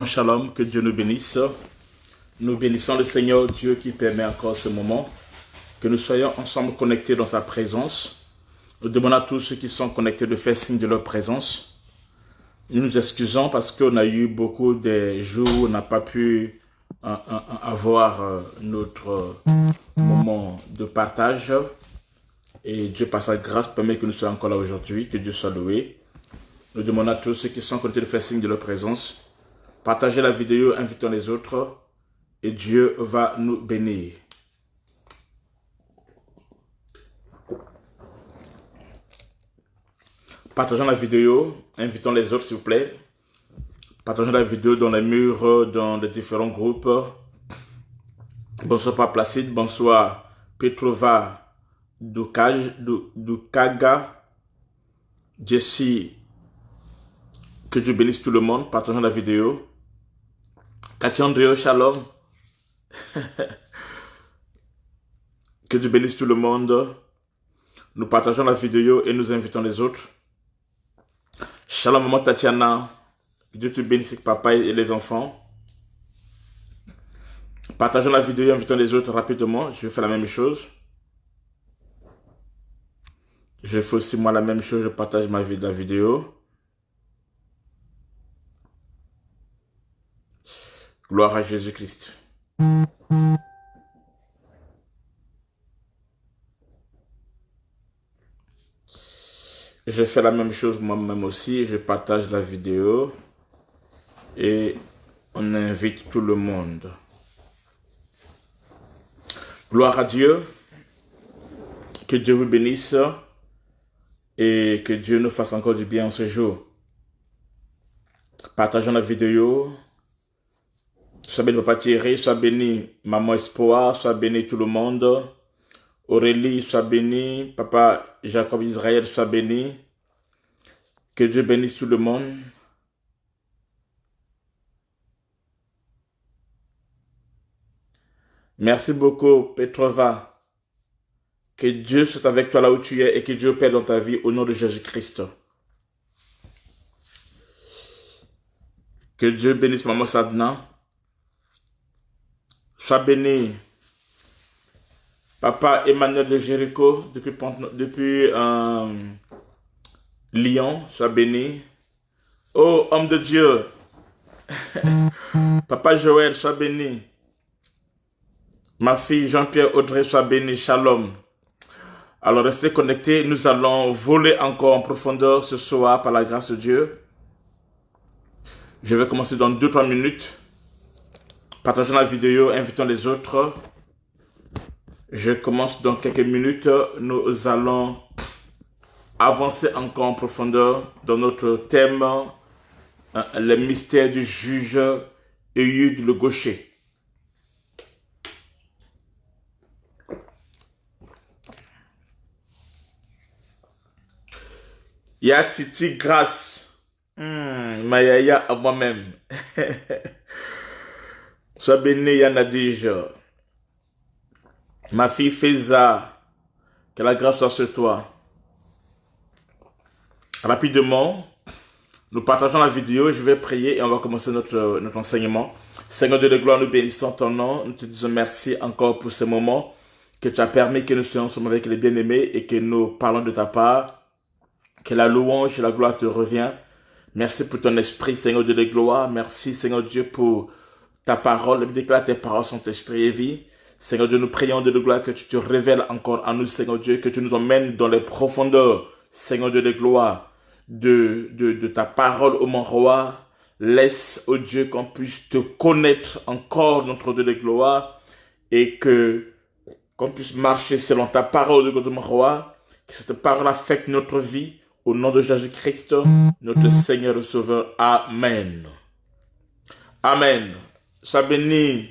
Shalom, que Dieu nous bénisse. Nous bénissons le Seigneur Dieu qui permet encore ce moment que nous soyons ensemble connectés dans sa présence. Nous demandons à tous ceux qui sont connectés de faire signe de leur présence. Nous nous excusons parce qu'on a eu beaucoup de jours où on n'a pas pu avoir notre moment de partage. Et Dieu, par sa grâce, permet que nous soyons encore là aujourd'hui. Que Dieu soit loué. Nous demandons à tous ceux qui sont connectés de faire signe de leur présence. Partagez la vidéo, invitons les autres et Dieu va nous bénir. Partageons la vidéo, invitons les autres s'il vous plaît. Partageons la vidéo dans les murs, dans les différents groupes. Bonsoir Papa Placide, bonsoir Petrova Dukaga, Jessie, que Dieu bénisse tout le monde. Partageons la vidéo. Katia Andréo, shalom. Que Dieu bénisse tout le monde. Nous partageons la vidéo et nous invitons les autres. Shalom, maman Tatiana. Que Dieu te bénisse, papa et les enfants. Partageons la vidéo et invitons les autres rapidement. Je vais faire la même chose. Je fais aussi moi la même chose. Je partage la vidéo. Gloire à Jésus-Christ. Je fais la même chose moi-même aussi. Je partage la vidéo. Et on invite tout le monde. Gloire à Dieu. Que Dieu vous bénisse. Et que Dieu nous fasse encore du bien en ce jour. Partageons la vidéo. Sois béni Papa Thierry, sois béni Maman Espoir, sois béni tout le monde. Aurélie, sois béni. Papa Jacob Israël, sois béni. Que Dieu bénisse tout le monde. Merci beaucoup Petrova. Que Dieu soit avec toi là où tu es et que Dieu opère dans ta vie au nom de Jésus-Christ. Que Dieu bénisse Maman Sadna. Sois béni, Papa Emmanuel de Jéricho, depuis Lyon, sois béni. Oh, homme de Dieu, Papa Joël, sois béni. Ma fille Jean-Pierre Audrey, sois béni, shalom. Alors restez connectés, nous allons voler encore en profondeur ce soir par la grâce de Dieu. Je vais commencer dans 2-3 minutes. Partageons la vidéo, invitons les autres. Je commence dans quelques minutes. Nous allons avancer encore en profondeur dans notre thème, les mystères du juge Ehud le gaucher. Ya Titi grâce, Mayaya à moi-même. Sois béni, Yanadij. Ma fille Feza, que la grâce soit sur toi. Rapidement, nous partageons la vidéo, je vais prier et on va commencer notre enseignement. Seigneur de la gloire, nous bénissons ton nom. Nous te disons merci encore pour ce moment que tu as permis que nous soyons ensemble avec les bien-aimés et que nous parlons de ta part. Que la louange et la gloire te revient. Merci pour ton esprit, Seigneur de la gloire. Merci, Seigneur Dieu, pour ta parole. Déclare tes paroles sont esprit et vie. Seigneur Dieu, nous prions de la gloire que tu te révèles encore à nous, Seigneur Dieu, que tu nous emmènes dans les profondeurs, Seigneur de la gloire, de ta parole, ô mon roi. Laisse, ô Dieu, qu'on puisse te connaître encore, notre Dieu de gloire, et qu'on puisse marcher selon ta parole, ô mon roi, que cette parole affecte notre vie, au nom de Jésus-Christ, notre Seigneur et Sauveur. Amen. Amen. Sois béni,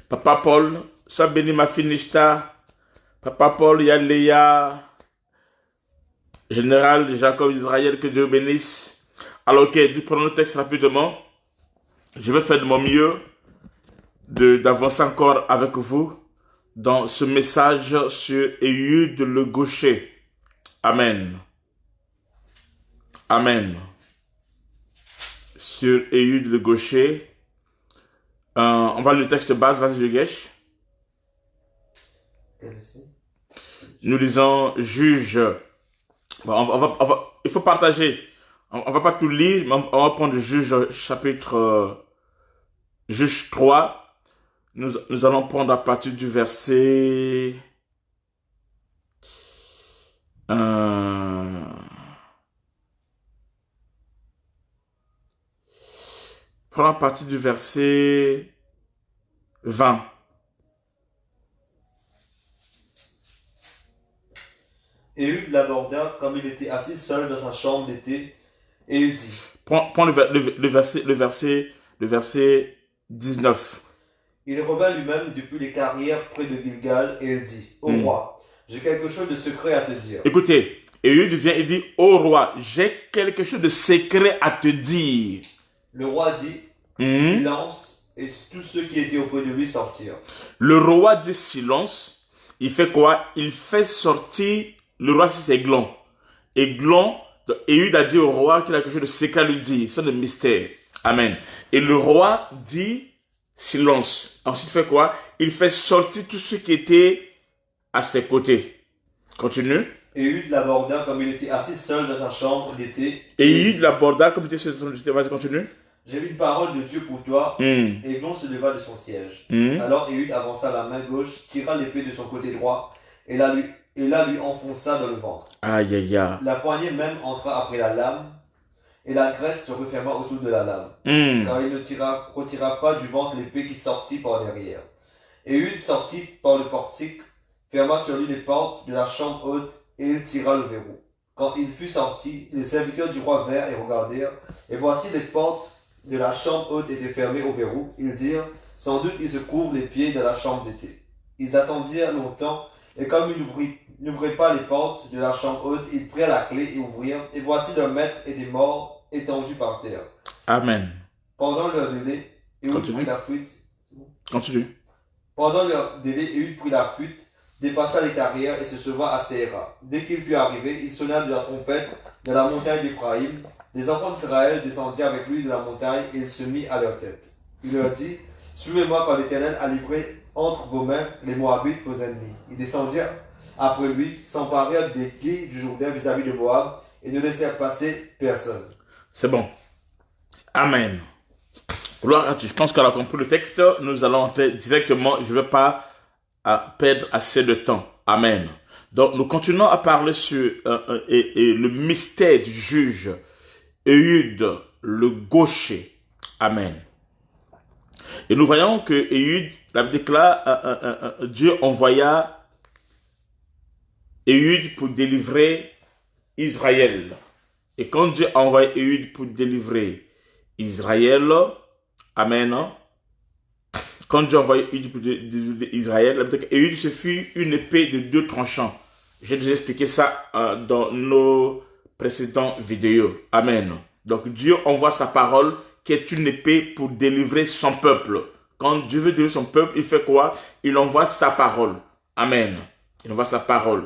Papa Paul. Sois béni, ma fille Nishta. Papa Paul, Léa, Général Jacob Israël, que Dieu bénisse. Alors, ok, nous prenons le texte rapidement. Je vais faire de mon mieux d'avancer encore avec vous dans ce message sur Ehud le gaucher. Amen. Amen. sur Éhud le gaucher. On va lire le texte de base, vas-y Jogesh. Nous lisons juge. Bon, il faut partager. On va pas tout lire, mais on va prendre juge chapitre juge 3. Nous allons prendre à partir du verset prends à partir du verset 20. Éhud l'aborda comme il était assis seul dans sa chambre d'été, et il dit. Prends le verset 19. Il revint lui-même depuis les carrières près de Gilgal, et il dit, Ô roi, j'ai quelque chose de secret à te dire. Écoutez, Éhud vient et dit, ô roi, j'ai quelque chose de secret à te dire. Le roi dit, silence, et tous ceux qui étaient auprès de lui sortirent. Le roi dit silence. Il fait quoi? Il fait sortir, le roi c'est Eglon. Eglon, Éhud a dit au roi qu'il a quelque chose de secret à lui dire. C'est le mystère. Amen. Et le roi dit silence. Ensuite, il fait quoi? Il fait sortir tous ceux qui étaient à ses côtés. Continue. Éhud l'aborda comme il était assis seul dans sa chambre d'été. Éhud l'aborda comme il était seul dans sa chambre d'été. Vas-y, continue. J'ai une parole de Dieu pour toi. Eglon se leva de son siège. Alors Éhud avança la main gauche, tira l'épée de son côté droit, et la lui enfonça dans le ventre. Aïe, aïe, aïe. La poignée même entra après la lame, et la graisse se referma autour de la lame. Car il ne retira pas du ventre l'épée qui sortit par derrière. Éhud sortit par le portique, ferma sur lui les portes de la chambre haute, et il tira le verrou. Quand il fut sorti, les serviteurs du roi vinrent et regardèrent, et voici les portes de la chambre haute étaient fermées au verrou. Ils dirent, sans doute ils se couvrent les pieds de la chambre d'été. Ils attendirent longtemps, et comme ils n'ouvraient pas les portes de la chambre haute, ils prirent la clé et ouvrirent, et voici leur maître était mort, étendu par terre. Amen. Pendant leur délai, Éhud prit la fuite. Continue. Pendant leur délai, Éhud prit la fuite, dépassa les carrières et se sauva à Séra. Dès qu'il fut arrivé, il sonna de la trompette de la montagne d'Éphraïm. Les enfants d'Israël descendirent avec lui de la montagne et il se mit à leur tête. Il leur dit, suivez-moi car l'Éternel a livré entre vos mains les Moabites, vos ennemis. Ils descendirent après lui, s'emparèrent des quais du Jourdain vis-à-vis de Moab et ne laissèrent passer personne. C'est bon. Amen. Gloire à Dieu. Je pense qu'on a compris le texte. Nous allons entrer directement. Je ne vais pas perdre assez de temps. Amen. Donc, nous continuons à parler sur le mystère du juge Éhud, le gaucher. Amen. Et nous voyons que Éhud, la Bible déclare, Dieu envoya Éhud pour délivrer Israël. Et quand Dieu a envoyé Éhud pour délivrer Israël, amen. Quand Dieu a envoyé Éhud pour délivrer Israël, la Bible déclare, Éhud se fut une épée de 2 tranchants. J'ai déjà expliqué ça dans nos précédentes vidéos. Amen. Donc Dieu envoie sa parole qui est une épée pour délivrer son peuple. Quand Dieu veut délivrer son peuple, il fait quoi? Il envoie sa parole. Amen. Il envoie sa parole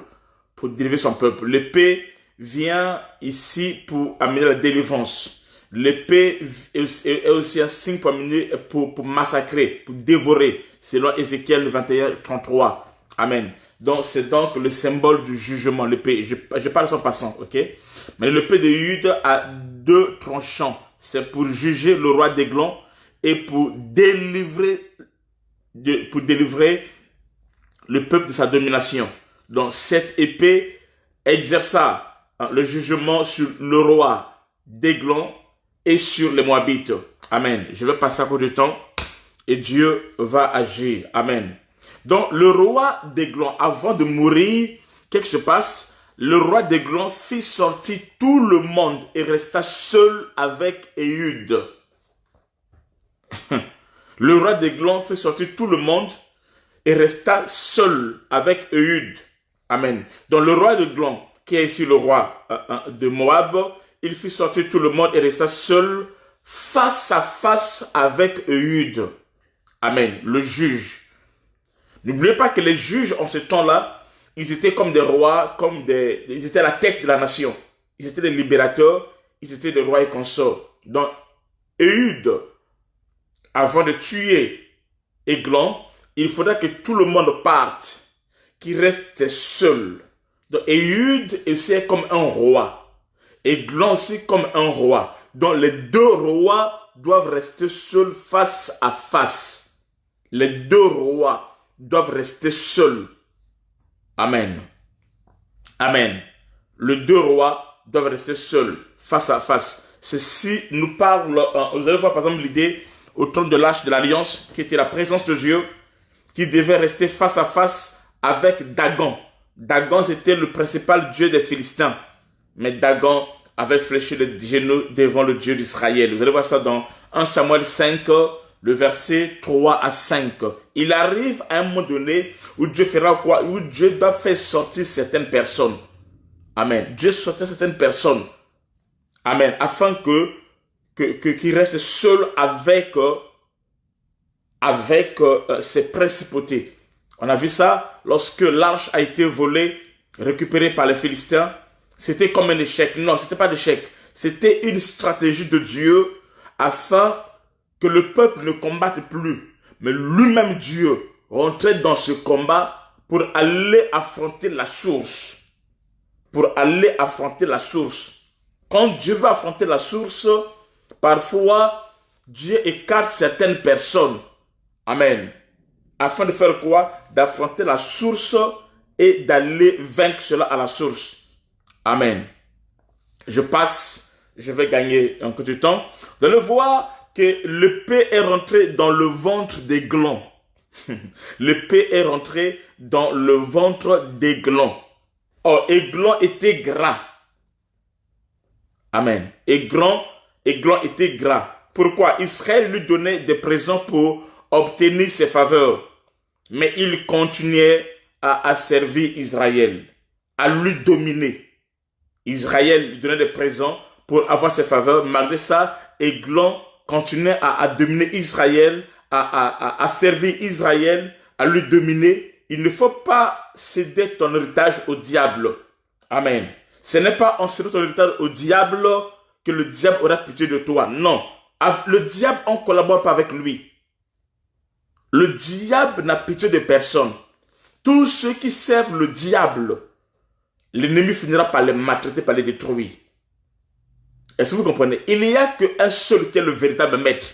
pour délivrer son peuple. L'épée vient ici pour amener la délivrance. L'épée est aussi un signe pour amener, pour massacrer, pour dévorer, selon Ézéchiel 21, 33. Amen. Donc, c'est donc le symbole du jugement, l'épée. Je parle sans passant, ok? Mais l'épée de Éhud a 2 tranchants. C'est pour juger le roi d'Églon et pour délivrer le peuple de sa domination. Donc, cette épée exerça le jugement sur le roi d'Églon et sur les Moabites. Amen. Je vais passer à cause du temps et Dieu va agir. Amen. Donc, le roi d'Églon, avant de mourir, qu'est-ce qui se passe? Le roi d'Églon fit sortir tout le monde et resta seul avec Éhud. Le roi d'Églon fit sortir tout le monde et resta seul avec Éhud. Amen. Donc, le roi d'Églon, qui est ici le roi de Moab, il fit sortir tout le monde et resta seul face à face avec Éhud. Amen. Le juge. N'oubliez pas que les juges en ce temps-là, ils étaient comme des rois, ils étaient la tête de la nation. Ils étaient les libérateurs, ils étaient des rois et consorts. Donc, Éhude, avant de tuer Églon, il faudra que tout le monde parte, qu'il reste seul. Donc Éhude est comme un roi. Églon aussi comme un roi. Donc les deux rois doivent rester seuls face à face. Les deux rois doivent rester seuls. Amen. Amen. Les deux rois doivent rester seuls, face à face. Ceci nous parle, vous allez voir par exemple l'idée au trône de l'Arche de l'Alliance, qui était la présence de Dieu, qui devait rester face à face avec Dagon. Dagon, c'était le principal dieu des Philistins. Mais Dagon avait fléchi le genou devant le Dieu d'Israël. Vous allez voir ça dans 1 Samuel 5, le verset 3 à 5. Il arrive à un moment donné où Dieu fera quoi? Où Dieu doit faire sortir certaines personnes. Amen. Dieu sortit certaines personnes. Amen. Afin qu'il reste seul avec ses principautés. On a vu ça lorsque l'arche a été volée, récupérée par les Philistins. C'était comme un échec. Non, c'était pas d'échec. C'était une stratégie de Dieu afin que le peuple ne combatte plus. Mais lui-même, Dieu, rentrait dans ce combat pour aller affronter la source. Pour aller affronter la source. Quand Dieu veut affronter la source, parfois, Dieu écarte certaines personnes. Amen. Afin de faire quoi? D'affronter la source et d'aller vaincre cela à la source. Amen. Je vais gagner un peu de temps. Vous allez voir que l'épée est rentrée dans le ventre d'Églon. L'épée est rentrée dans le ventre d'Églon. Or, Églon était gras. Amen. Églon était gras. Pourquoi? Israël lui donnait des présents pour obtenir ses faveurs. Mais il continuait à servir Israël, à lui dominer. Israël lui donnait des présents pour avoir ses faveurs. Malgré ça, Églon continuait à dominer Israël, à servir Israël, à lui dominer. Il ne faut pas céder ton héritage au diable. Amen. Ce n'est pas en cédant ton héritage au diable que le diable aura pitié de toi. Non. Le diable, on ne collabore pas avec lui. Le diable n'a pitié de personne. Tous ceux qui servent le diable, l'ennemi finira par les maltraiter, par les détruire. Est-ce que vous comprenez? Il n'y a qu'un seul qui est le véritable maître,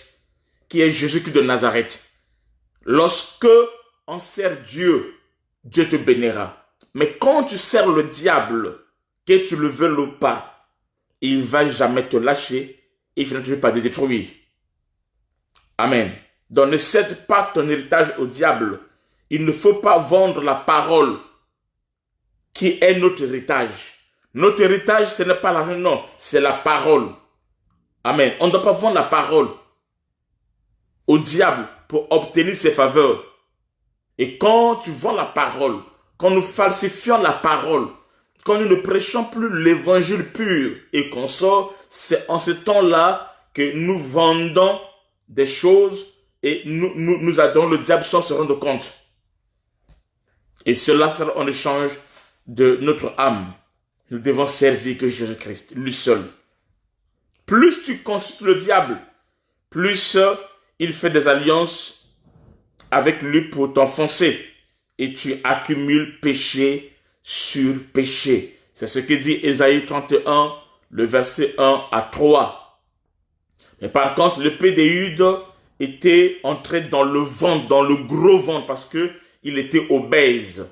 qui est Jésus-Christ de Nazareth. Lorsque on sert Dieu, Dieu te bénira. Mais quand tu sers le diable, que tu le veuilles ou pas, il ne va jamais te lâcher et il finira toujours par te détruire. Amen. Donc ne cède pas ton héritage au diable. Il ne faut pas vendre la parole qui est notre héritage. Notre héritage, ce n'est pas l'argent, non, c'est la parole. Amen. On ne doit pas vendre la parole au diable pour obtenir ses faveurs. Et quand tu vends la parole, quand nous falsifions la parole, quand nous ne prêchons plus l'évangile pur et qu'on sort, c'est en ce temps-là que nous vendons des choses et nous adorons le diable sans se rendre compte. Et cela sera en échange de notre âme. Nous devons servir que Jésus-Christ, lui seul. Plus tu consultes le diable, plus il fait des alliances avec lui pour t'enfoncer. Et tu accumules péché sur péché. C'est ce que dit Ésaïe 31, le verset 1 à 3. Mais par contre, l'épée d'Éhude était entrée dans le ventre, dans le gros ventre, parce que il était obèse.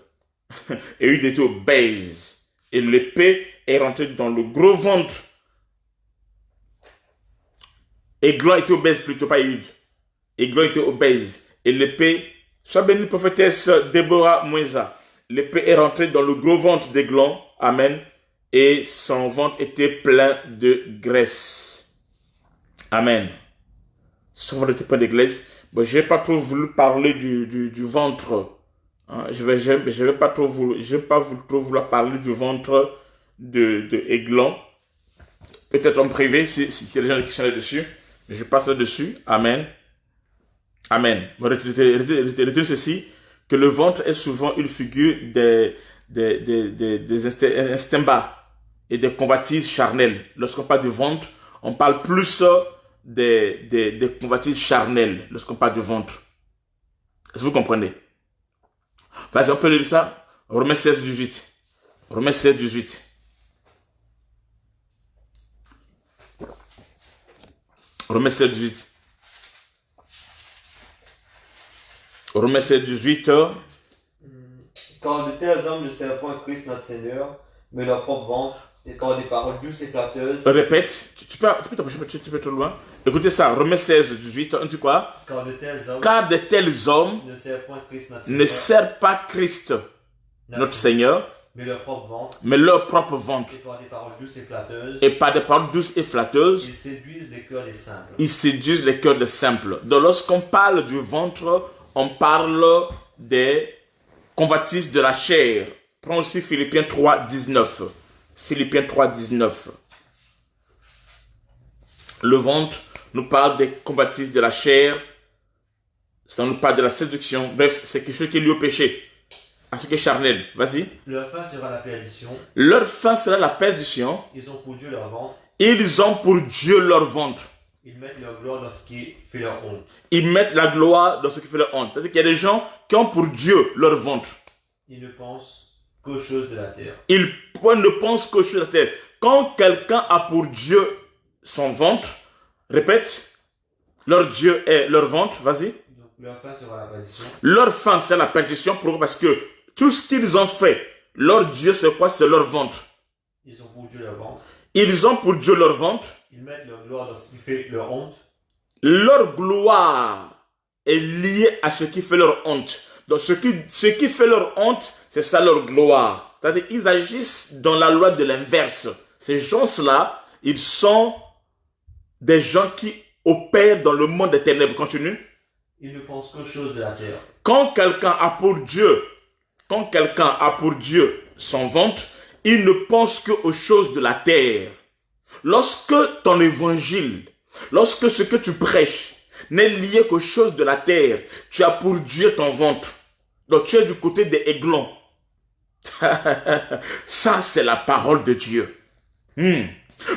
Éhude était obèse. Et l'épée est rentrée dans le gros ventre. Églon était obèse, plutôt pas Éhude. Églon était obèse. Et l'épée, sois bénie prophétesse Déborah Moueza. L'épée est rentrée dans le gros ventre d'Églon. Amen. Et son ventre était plein de graisse. Amen. Son ventre était plein de graisse. Bon, je n'ai pas trop voulu parler du ventre. Hein, je vais pas trop vouloir parler du ventre de Églon. Peut-être en privé, si y a des gens qui sont là-dessus. Je passe là-dessus. Amen. Amen. Retenez ceci, que le ventre est souvent une figure des instincts bas et des convoitises charnelles. Lorsqu'on parle du ventre, on parle plus des convoitises charnelles lorsqu'on parle du ventre. Est-ce que vous comprenez? Vas-y, on peut lire ça? Romains 16, 18. Romains 16, 18. Romains 7, 18. Romains 7, 18. Car de tels hommes ne servent point Christ notre Seigneur, mais leur propre ventre, et par des paroles douces et flatteuses. Répète, tu peux t'approcher, tu peux être loin. Écoutez ça, Romains 16, 18, on dit quoi? Car de tels hommes ne servent point Christ notre ne Seigneur, servent pas Christ notre Seigneur, mais leur propre ventre, ventre. et par des paroles douces et flatteuses. Et par des paroles douces et flatteuses, Ils séduisent les cœurs des simples. ils séduisent les cœurs des simples. Donc lorsqu'on parle du ventre, on parle des convoitises de la chair. Prends aussi Philippiens 3, 19. Philippiens 3, 19. Le ventre nous parle des convoitises de la chair. Ça nous parle de la séduction. Bref, c'est quelque chose qui est lié au péché. À ce qui est charnel. Vas-y. Leur fin sera la perdition. Leur fin sera la perdition. Ils ont pour Dieu leur ventre. Ils ont pour Dieu leur ventre. Ils mettent leur gloire dans ce qui fait leur honte. Ils mettent la gloire dans ce qui fait leur honte. C'est-à-dire qu'il y a des gens qui ont pour Dieu leur ventre. Ils ne pensent qu'aux choses de la terre. Ils ne pensent qu'aux choses de la terre. Quand quelqu'un a pour Dieu son ventre, répète, leur Dieu est leur ventre, vas-y. Donc leur fin sera la perdition. Leur fin, c'est la perdition parce que tout ce qu'ils ont fait, leur Dieu, c'est quoi? C'est leur ventre. Ils ont pour Dieu leur ventre. Ils ont pour Dieu leur ventre. Ils mettent leur gloire dans ce qui fait leur honte. Leur gloire est liée à ce qui fait leur honte. Donc ce qui fait leur honte, c'est ça leur gloire. C'est-à-dire qu'ils agissent dans la loi de l'inverse. Ces gens-là, ils sont des gens qui opèrent dans le monde des ténèbres. Continue. Ils ne pensent qu'aux choses de la terre. Quand quelqu'un a pour Dieu son ventre, il ne pense qu'aux choses de la terre. Lorsque ton évangile, lorsque ce que tu prêches n'est lié qu'aux choses de la terre, tu as pour Dieu ton ventre. Donc tu es du côté des aiglons. Ça, c'est la parole de Dieu.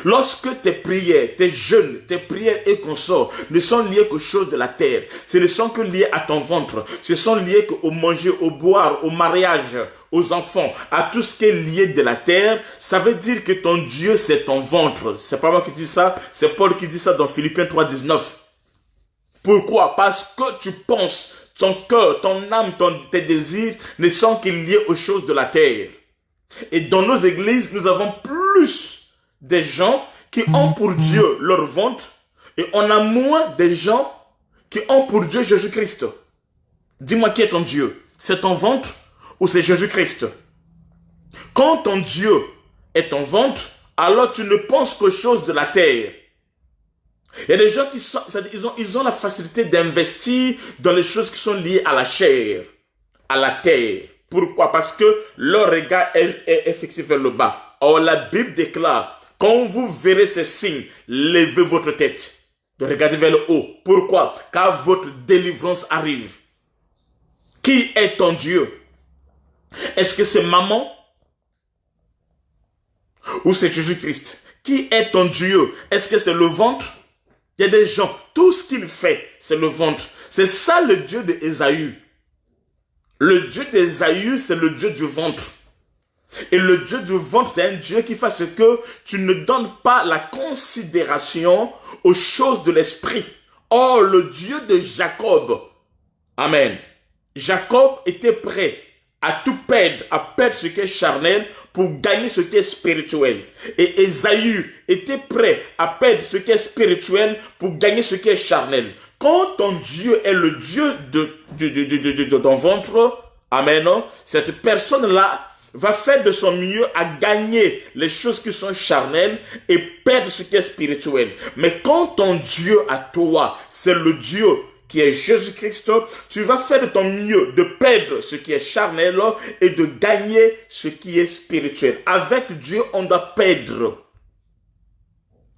Lorsque tes prières, tes jeûnes, tes prières et consorts ne sont liés qu'aux choses de la terre, ce ne sont que liés à ton ventre, ce sont liés qu'au manger, au boire, au mariage, aux enfants, à tout ce qui est lié de la terre, ça veut dire que ton Dieu, c'est ton ventre. C'est pas moi qui dis ça, c'est Paul qui dit ça dans Philippiens 3, 19. Pourquoi? Parce que tu penses, ton cœur, ton âme, tes désirs ne sont que liés aux choses de la terre. Et dans nos églises, nous avons plus des gens qui ont pour Dieu leur ventre et on a moins des gens qui ont pour Dieu Jésus-Christ. Dis-moi qui est ton Dieu? C'est ton ventre ou c'est Jésus-Christ? Quand ton Dieu est ton ventre, alors tu ne penses qu'aux choses de la terre. Il y a des gens qui sont, ils ont la facilité d'investir dans les choses qui sont liées à la chair, à la terre. Pourquoi? Parce que leur regard est fixé vers le bas. Or, la Bible déclare, quand vous verrez ces signes, levez votre tête. De regarder vers le haut. Pourquoi? Car votre délivrance arrive. Qui est ton Dieu? Est-ce que c'est maman? Ou c'est Jésus-Christ? Qui est ton Dieu? Est-ce que c'est le ventre? Il y a des gens, tout ce qu'il fait, c'est le ventre. C'est ça le Dieu d'Ésaü. Le Dieu d'Ésaü, c'est le Dieu du ventre. Et le Dieu du ventre, c'est un Dieu qui fait ce que tu ne donnes pas la considération aux choses de l'esprit. Or, le Dieu de Jacob, amen. Jacob était prêt à tout perdre, à perdre ce qui est charnel pour gagner ce qui est spirituel. Et Ésaü était prêt à perdre ce qui est spirituel pour gagner ce qui est charnel. Quand ton Dieu est le Dieu de ton ventre, amen, cette personne-là va faire de son mieux à gagner les choses qui sont charnelles et perdre ce qui est spirituel. Mais quand ton Dieu à toi, c'est le Dieu qui est Jésus-Christ, tu vas faire de ton mieux de perdre ce qui est charnel et de gagner ce qui est spirituel. Avec Dieu, on doit perdre.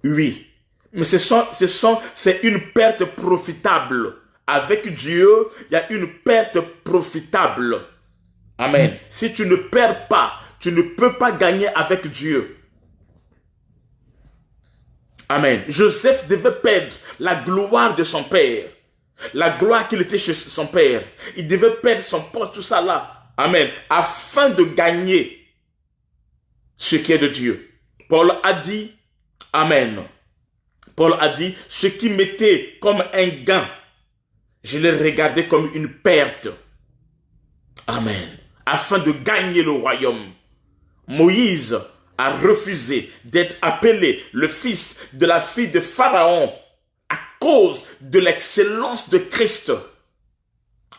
Oui. Mais c'est une perte profitable. Avec Dieu, il y a une perte profitable. Amen. Si tu ne perds pas, tu ne peux pas gagner avec Dieu. Amen. Joseph devait perdre la gloire de son père. La gloire qu'il était chez son père. Il devait perdre son poste, tout ça là. Amen. Afin de gagner ce qui est de Dieu. Paul a dit, Amen. Paul a dit, ce qui m'était comme un gain, je l'ai regardé comme une perte. Amen. Afin de gagner le royaume. Moïse a refusé d'être appelé le fils de la fille de Pharaon à cause de l'excellence de Christ.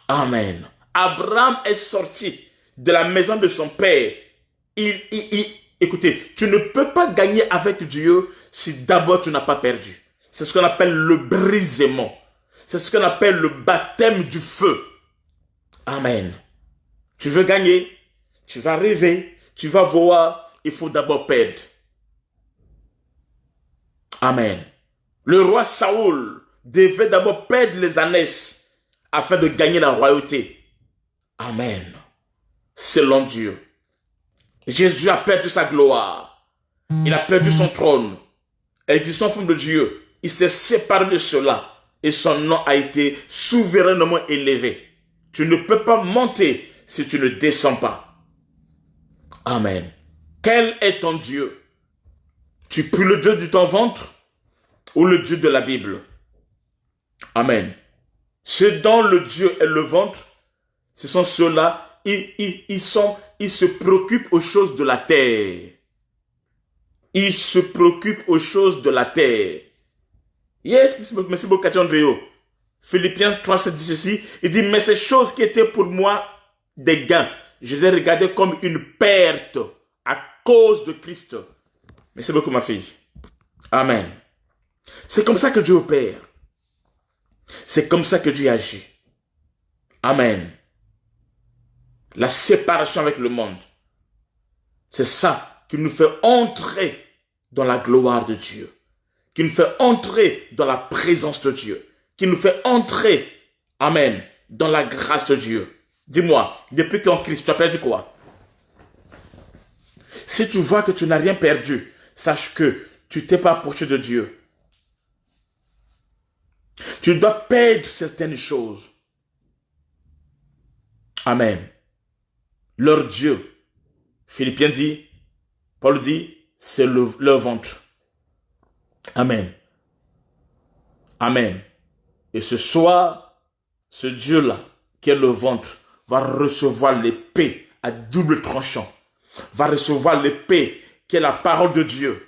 Amen. Abraham est sorti de la maison de son père. Écoutez, tu ne peux pas gagner avec Dieu si d'abord tu n'as pas perdu. C'est ce qu'on appelle le brisement. C'est ce qu'on appelle le baptême du feu. Amen. Tu veux gagner, tu vas rêver, tu vas voir, il faut d'abord perdre. Amen. Le roi Saoul devait d'abord perdre les ânesses afin de gagner la royauté. Amen. Selon Dieu. Jésus a perdu sa gloire. Il a perdu son trône. L'existence forme de Dieu. Il s'est séparé de cela. Et son nom a été souverainement élevé. Tu ne peux pas monter si tu ne descends pas. Amen. Quel est ton Dieu? Tu pries le Dieu de ton ventre ou le Dieu de la Bible? Amen. Ceux dont le Dieu est le ventre, ce sont ceux-là, ils se préoccupent aux choses de la terre. Ils se préoccupent aux choses de la terre. Yes, merci beaucoup, Andréo. Philippiens 3, 7 dit ceci. Il dit, mais ces choses qui étaient pour moi des gains, je les ai regardées comme une perte à cause de Christ. Merci beaucoup, ma fille. Amen. C'est comme ça que Dieu opère. C'est comme ça que Dieu agit. Amen. La séparation avec le monde. C'est ça qui nous fait entrer dans la gloire de Dieu. Qui nous fait entrer dans la présence de Dieu. Qui nous fait entrer, amen, dans la grâce de Dieu. Dis-moi, depuis qu'en Christ, tu as perdu quoi? Si tu vois que tu n'as rien perdu, sache que tu t'es pas approché de Dieu. Tu dois perdre certaines choses. Amen. Leur Dieu, Philippiens dit, Paul dit, c'est leur ventre. Amen. Amen. Et ce soir, ce Dieu-là, qui est le ventre, va recevoir l'épée à double tranchant. Va recevoir l'épée qui est la parole de Dieu.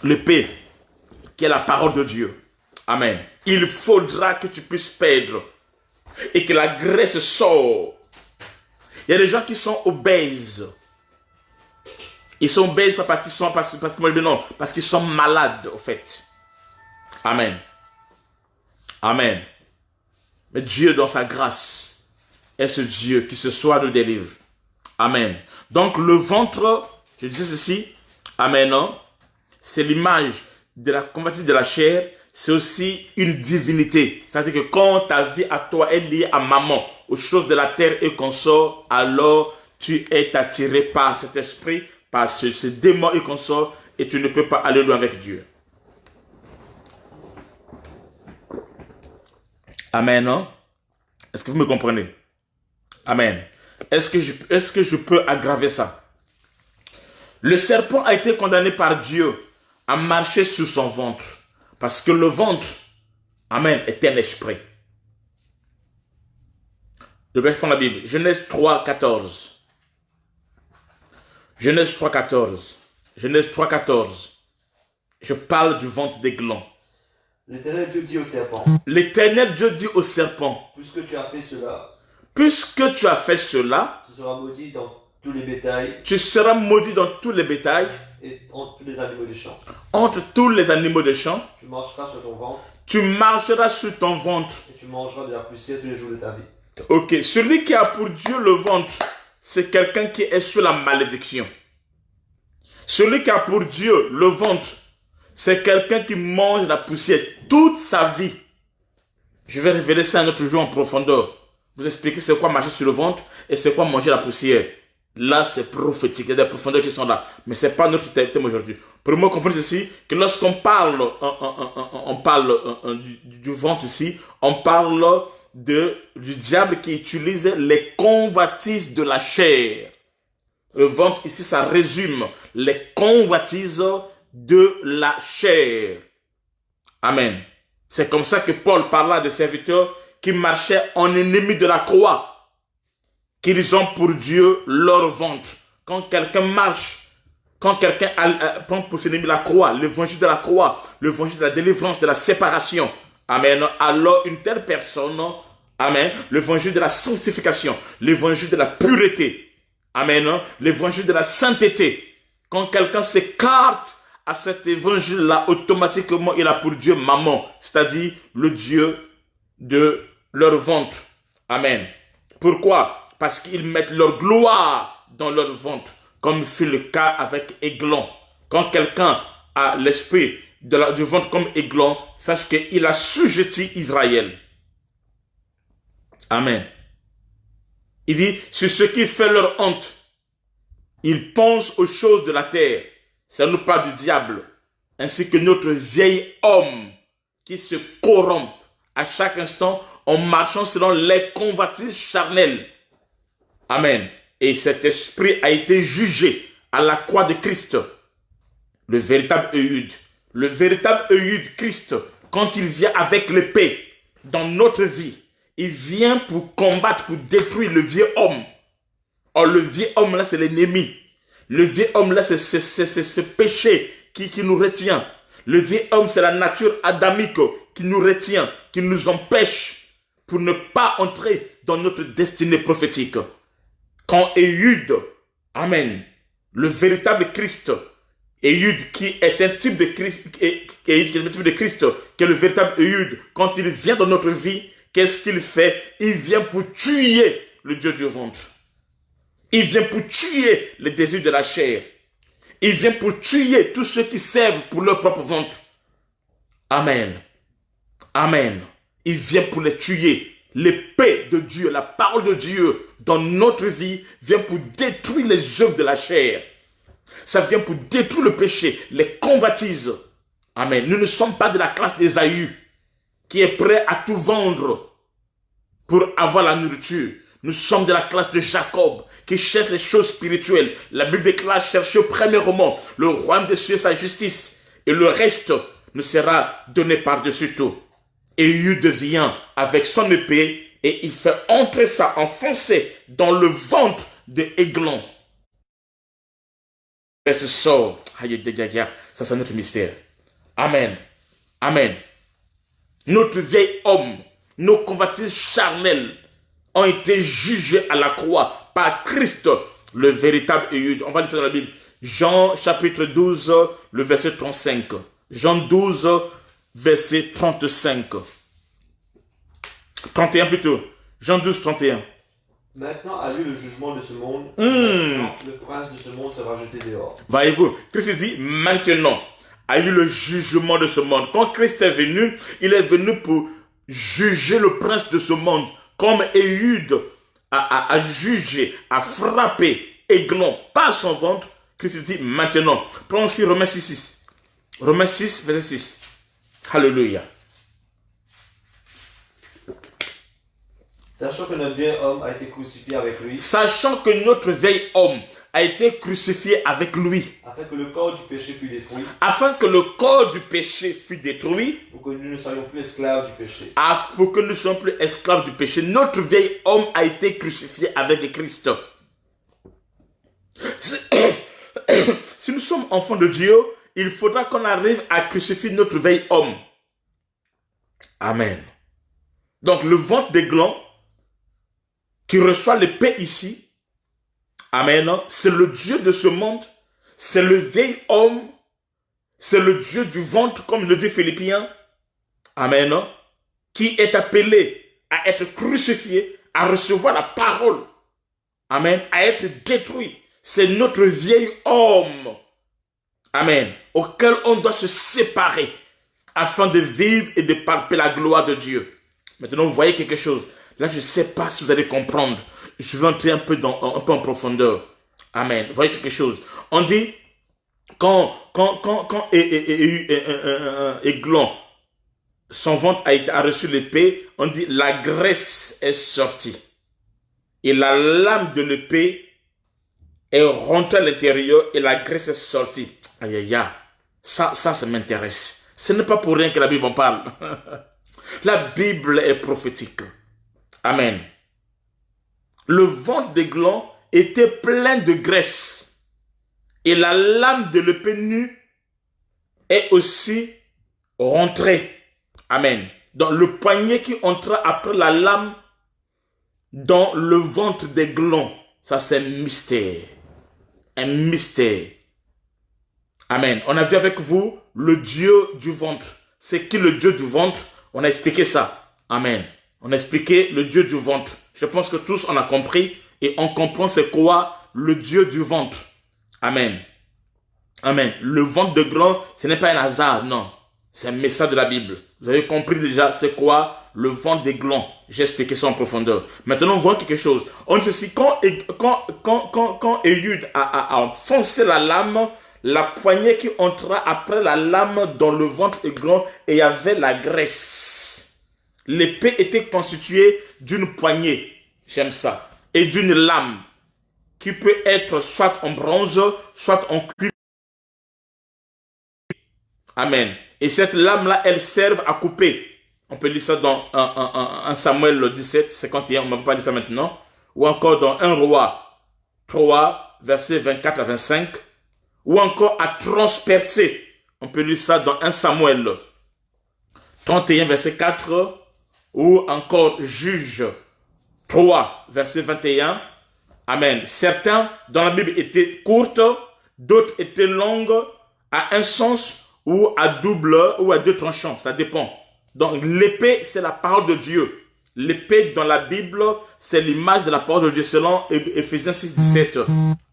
L'épée qui est la parole de Dieu. Amen. Il faudra que tu puisses perdre et que la graisse sorte. Il y a des gens qui sont obèses. Ils sont obèses pas parce qu'ils sont, parce qu'ils sont malades, au fait. Amen. Amen. Mais Dieu, dans sa grâce, est ce Dieu qui ce soir nous délivre. Amen. Donc, le ventre, je disais ceci, amen, non? C'est l'image de la convoitise de la chair, c'est aussi une divinité. C'est-à-dire que quand ta vie à toi est liée à maman, aux choses de la terre et qu'on sort, alors tu es attiré par cet esprit, par ce démon et qu'on sort, et tu ne peux pas aller loin avec Dieu. Amen, non? Est-ce que vous me comprenez? Amen. Est-ce que je peux aggraver ça? Le serpent a été condamné par Dieu à marcher sur son ventre. Parce que le ventre, amen, est un esprit. Je vais prendre la Bible. Genèse 3, 14. Genèse 3, 14. Genèse 3, 14. Je parle du ventre des glands. L'Éternel Dieu dit au serpent. L'Éternel Dieu dit au serpent. Puisque tu as fait cela. Puisque tu as fait cela. Tu seras maudit dans tous les bétails. Tu seras maudit dans tous les bétails. Et entre tous les animaux du champ. Entre tous les animaux de champ. Tu marcheras sur ton ventre. Tu marcheras sur ton ventre. Et tu mangeras de la poussière tous les jours de ta vie. Ok, celui qui a pour Dieu le ventre, c'est quelqu'un qui est sous la malédiction. Celui qui a pour Dieu le ventre, c'est quelqu'un qui mange la poussière toute sa vie. Je vais révéler ça un autre jour en profondeur. Vous expliquer c'est quoi marcher sur le ventre et c'est quoi manger la poussière. Là, c'est prophétique. Il y a des profondeurs qui sont là. Mais ce n'est pas notre thème aujourd'hui. Pour moi, comprendre ceci, que lorsqu'on parle, du ventre ici, on parle du diable qui utilise les convoitises de la chair. Le ventre ici, ça résume les convoitises de la chair. Amen. C'est comme ça que Paul parla des serviteurs qui marchaient en ennemis de la croix. Qu'ils ont pour Dieu leur ventre. Quand quelqu'un marche, quand quelqu'un prend pour son ennemi la croix, l'évangile de la croix, l'évangile de la délivrance, de la séparation, amen, alors une telle personne, amen, l'évangile de la sanctification, l'évangile de la pureté, amen, l'évangile de la sainteté, quand quelqu'un s'écarte à cet évangile-là, automatiquement, il a pour Dieu maman, c'est-à-dire le Dieu de leur ventre. Amen. Pourquoi? Parce qu'ils mettent leur gloire dans leur ventre, comme fut le cas avec Aiglon. Quand quelqu'un a l'esprit du ventre comme Aiglon, sache qu'il a sujetti Israël. Amen. Il dit, sur ce qui fait leur honte, ils pensent aux choses de la terre. Ça nous parle du diable, ainsi que notre vieil homme qui se corrompt à chaque instant en marchant selon les convoitises charnelles. Amen. Et cet esprit a été jugé à la croix de Christ. Le véritable Eude. Le véritable Eude Christ, quand il vient avec l'épée dans notre vie, il vient pour combattre, pour détruire le vieux homme. Or, le vieux homme là, c'est l'ennemi. Le vieux homme là, c'est ce péché qui nous retient. Le vieux homme, c'est la nature adamique qui nous retient, qui nous empêche pour ne pas entrer dans notre destinée prophétique. Quand Eude, amen, le véritable Christ, Eude qui est un type de Christ, qui est le véritable Eude, quand il vient dans notre vie, qu'est-ce qu'il fait? Il vient pour tuer le Dieu du ventre. Il vient pour tuer les désirs de la chair. Il vient pour tuer tous ceux qui servent pour leur propre ventre. Amen. Amen. Il vient pour les tuer. L'épée de Dieu, la parole de Dieu dans notre vie vient pour détruire les œuvres de la chair. Ça vient pour détruire le péché, les convoitises. Amen. Nous ne sommes pas de la classe d'Ésaü qui est prêt à tout vendre pour avoir la nourriture. Nous sommes de la classe de Jacob qui cherche les choses spirituelles. La Bible déclare chercher premièrement le royaume des cieux et sa justice. Et le reste nous sera donné par-dessus tout. Et Eude vient avec son épée et il fait entrer ça, enfoncer dans le ventre de Aiglon. Et ce sort. Ça c'est notre mystère. Amen. Amen. Notre vieil homme, nos convoitises charnelles ont été jugés à la croix par Christ, le véritable Eude. On va lire ça dans la Bible. Jean chapitre 12, le verset 35. Jean 12, verset 35. 31 plutôt. Jean 12, 31. Maintenant a lieu le jugement de ce monde. Maintenant, le prince de ce monde sera jeté dehors. Voyez-vous, Christ dit maintenant a eu le jugement de ce monde. Quand Christ est venu, il est venu pour juger le prince de ce monde. Comme Eude a jugé, a frappé Aiglon par son ventre, Christ dit maintenant. Prenons aussi Romains 6, 6. Romains 6, verset 6. Alléluia. Sachant que notre vieil homme a été crucifié avec lui. Sachant que notre vieil homme a été crucifié avec lui. Afin que le corps du péché fût détruit. Afin que le corps du péché fût détruit. Pour que nous ne soyons plus esclaves du péché. Pour que nous ne soyons plus esclaves du péché. Notre vieil homme a été crucifié avec Christ. Si nous sommes enfants de Dieu, il faudra qu'on arrive à crucifier notre vieil homme. Amen. Donc le ventre d'Aiglon qui reçoit l'épée ici, amen, c'est le Dieu de ce monde, c'est le vieil homme, c'est le Dieu du ventre, comme le dit Philippiens, amen, qui est appelé à être crucifié, à recevoir la parole, amen, à être détruit. C'est notre vieil homme, amen, auquel on doit se séparer afin de vivre et de palper la gloire de Dieu. Maintenant, vous voyez quelque chose. Là, je ne sais pas si vous allez comprendre. Je vais entrer un peu en profondeur. Amen. Vous voyez quelque chose? On dit, quand Églon, son ventre a reçu l'épée, on dit la graisse est sortie. Et la lame de l'épée est rentrée à l'intérieur et la graisse est sortie. Aïe, aïe, aïe. Ça m'intéresse. Ce n'est pas pour rien que la Bible en parle. La Bible est prophétique. Amen. Le ventre d'Églon était plein de graisse. Et la lame de l'épée nue est aussi rentrée. Amen. Donc le poignet qui entra après la lame dans le ventre d'Églon. Ça c'est un mystère. Un mystère. Amen. On a vu avec vous le Dieu du ventre. C'est qui le Dieu du ventre? On a expliqué ça. Amen. On a expliqué le Dieu du ventre. Je pense que tous on a compris et on comprend c'est quoi le Dieu du ventre. Amen. Amen. Le ventre d'Églon, ce n'est pas un hasard, non. C'est un message de la Bible. Vous avez compris déjà c'est quoi le ventre d'Églon. J'ai expliqué ça en profondeur. Maintenant, on voit quelque chose. On dit ceci, quand Éhude a foncé la lame, la poignée qui entra après la lame dans le ventre d'Églon et il y avait la graisse. L'épée était constituée d'une poignée. J'aime ça. Et d'une lame qui peut être soit en bronze, soit en cuivre. Amen. Et cette lame-là, elle sert à couper. On peut lire ça dans 1 Samuel 17, 51, on ne va pas lire ça maintenant. Ou encore dans 1 Roi 3, versets 24 à 25. Ou encore à transpercer. On peut lire ça dans 1 Samuel 31, verset 4. Ou encore Juge 3, verset 21. Amen. Certains dans la Bible étaient courtes, d'autres étaient longues, à un sens ou à double ou à deux tranchants. Ça dépend. Donc l'épée, c'est la parole de Dieu. L'épée dans la Bible, c'est l'image de la parole de Dieu selon Éphésiens 6, 17.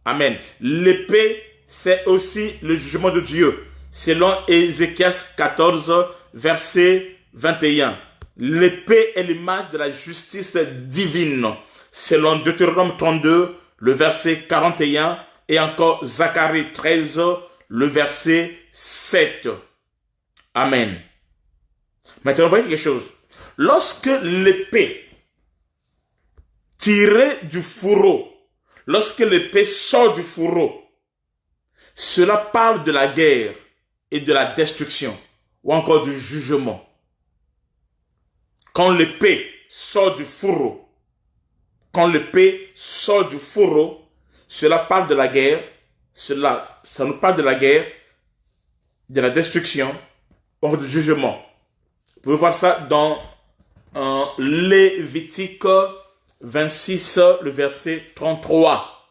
Amen. L'épée, c'est aussi le jugement de Dieu. Selon Ézéchias 14, verset 21. L'épée est l'image de la justice divine. Selon Deutéronome 32, le verset 41. Et encore Zacharie 13, le verset 7. Amen. Maintenant, vous voyez quelque chose. Lorsque l'épée tirée du fourreau, lorsque l'épée sort du fourreau, cela parle de la guerre et de la destruction, ou encore du jugement. Quand l'épée sort du fourreau, cela parle de la guerre, ça nous parle de la guerre, de la destruction, ou du jugement. Vous pouvez voir ça dans Lévitique 26, le verset 33.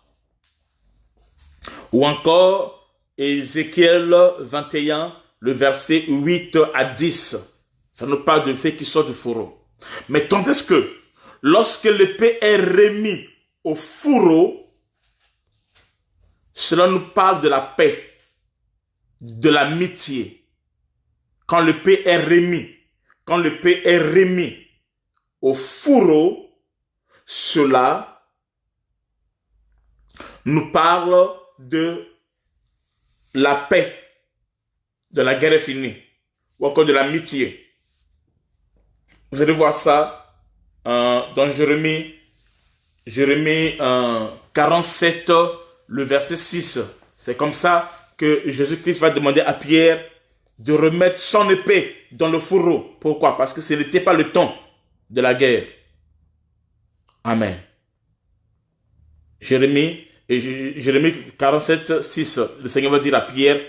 Ou encore Ézéchiel 21, le verset 8 à 10. Ça nous parle de fait qui sort du fourreau. Mais tandis que lorsque l'épée est remise au fourreau, cela nous parle de la paix, de l'amitié. Quand l'épée est remise, au fourreau, cela nous parle de la paix, de la guerre est finie, ou encore de l'amitié. Vous allez voir ça dans Jérémie 47, le verset 6. C'est comme ça que Jésus-Christ va demander à Pierre de remettre son épée dans le fourreau. Pourquoi? Parce que ce n'était pas le temps de la guerre. Amen. Jérémie 47, 6. Le Seigneur va dire à Pierre,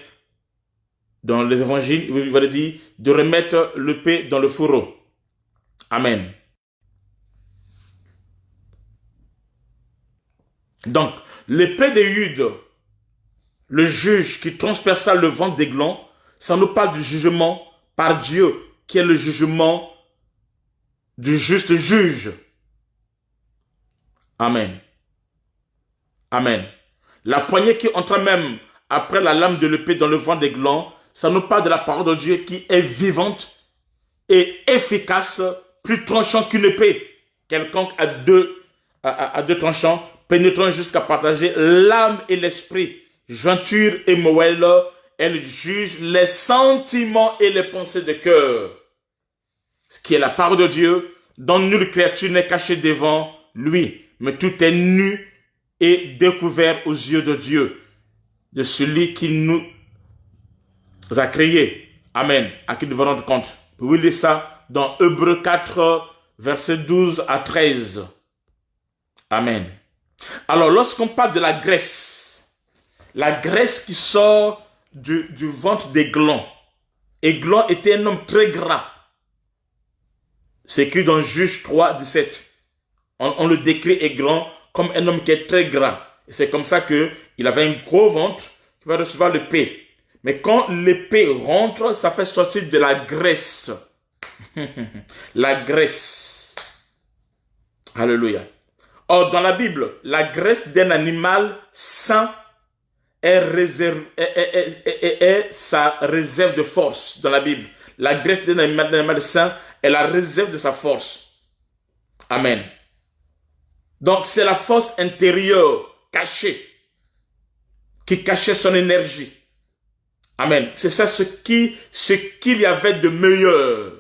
dans les évangiles, il va lui dire de remettre l'épée dans le fourreau. Amen. Donc, l'épée d'Éhude, le juge qui transperça le ventre d'Églon, ça nous parle du jugement par Dieu, qui est le jugement du juste juge. Amen. Amen. La poignée qui entra même après la lame de l'épée dans le ventre d'Églon, ça nous parle de la parole de Dieu qui est vivante et efficace, plus tranchant qu'une épée. Quelconque à deux tranchants, pénétrant jusqu'à partager l'âme et l'esprit, jointure et moelle. Elle juge les sentiments et les pensées de cœur. Ce qui est la parole de Dieu, dont nulle créature n'est cachée devant lui, mais tout est nu et découvert aux yeux de Dieu, de celui qui nous a créés. Amen. À qui nous devons rendre compte. Vous pouvez lire ça dans Hébreux 4, versets 12 à 13. Amen. Alors, lorsqu'on parle de la graisse qui sort du ventre d'Aiglon. Aiglon était un homme très gras. C'est écrit dans Juge 3, 17. On le décrit Aiglon comme un homme qui est très gras. Et c'est comme ça qu'il avait un gros ventre qui va recevoir l'épée. Mais quand l'épée rentre, ça fait sortir de la graisse. La graisse. Alléluia. Or, dans la Bible, la graisse d'un animal sain est sa réserve de force dans la Bible. La graisse d'un animal sain est la réserve de sa force. Amen. Donc, c'est la force intérieure cachée qui cachait son énergie. Amen. C'est ça ce qu'il y avait de meilleur.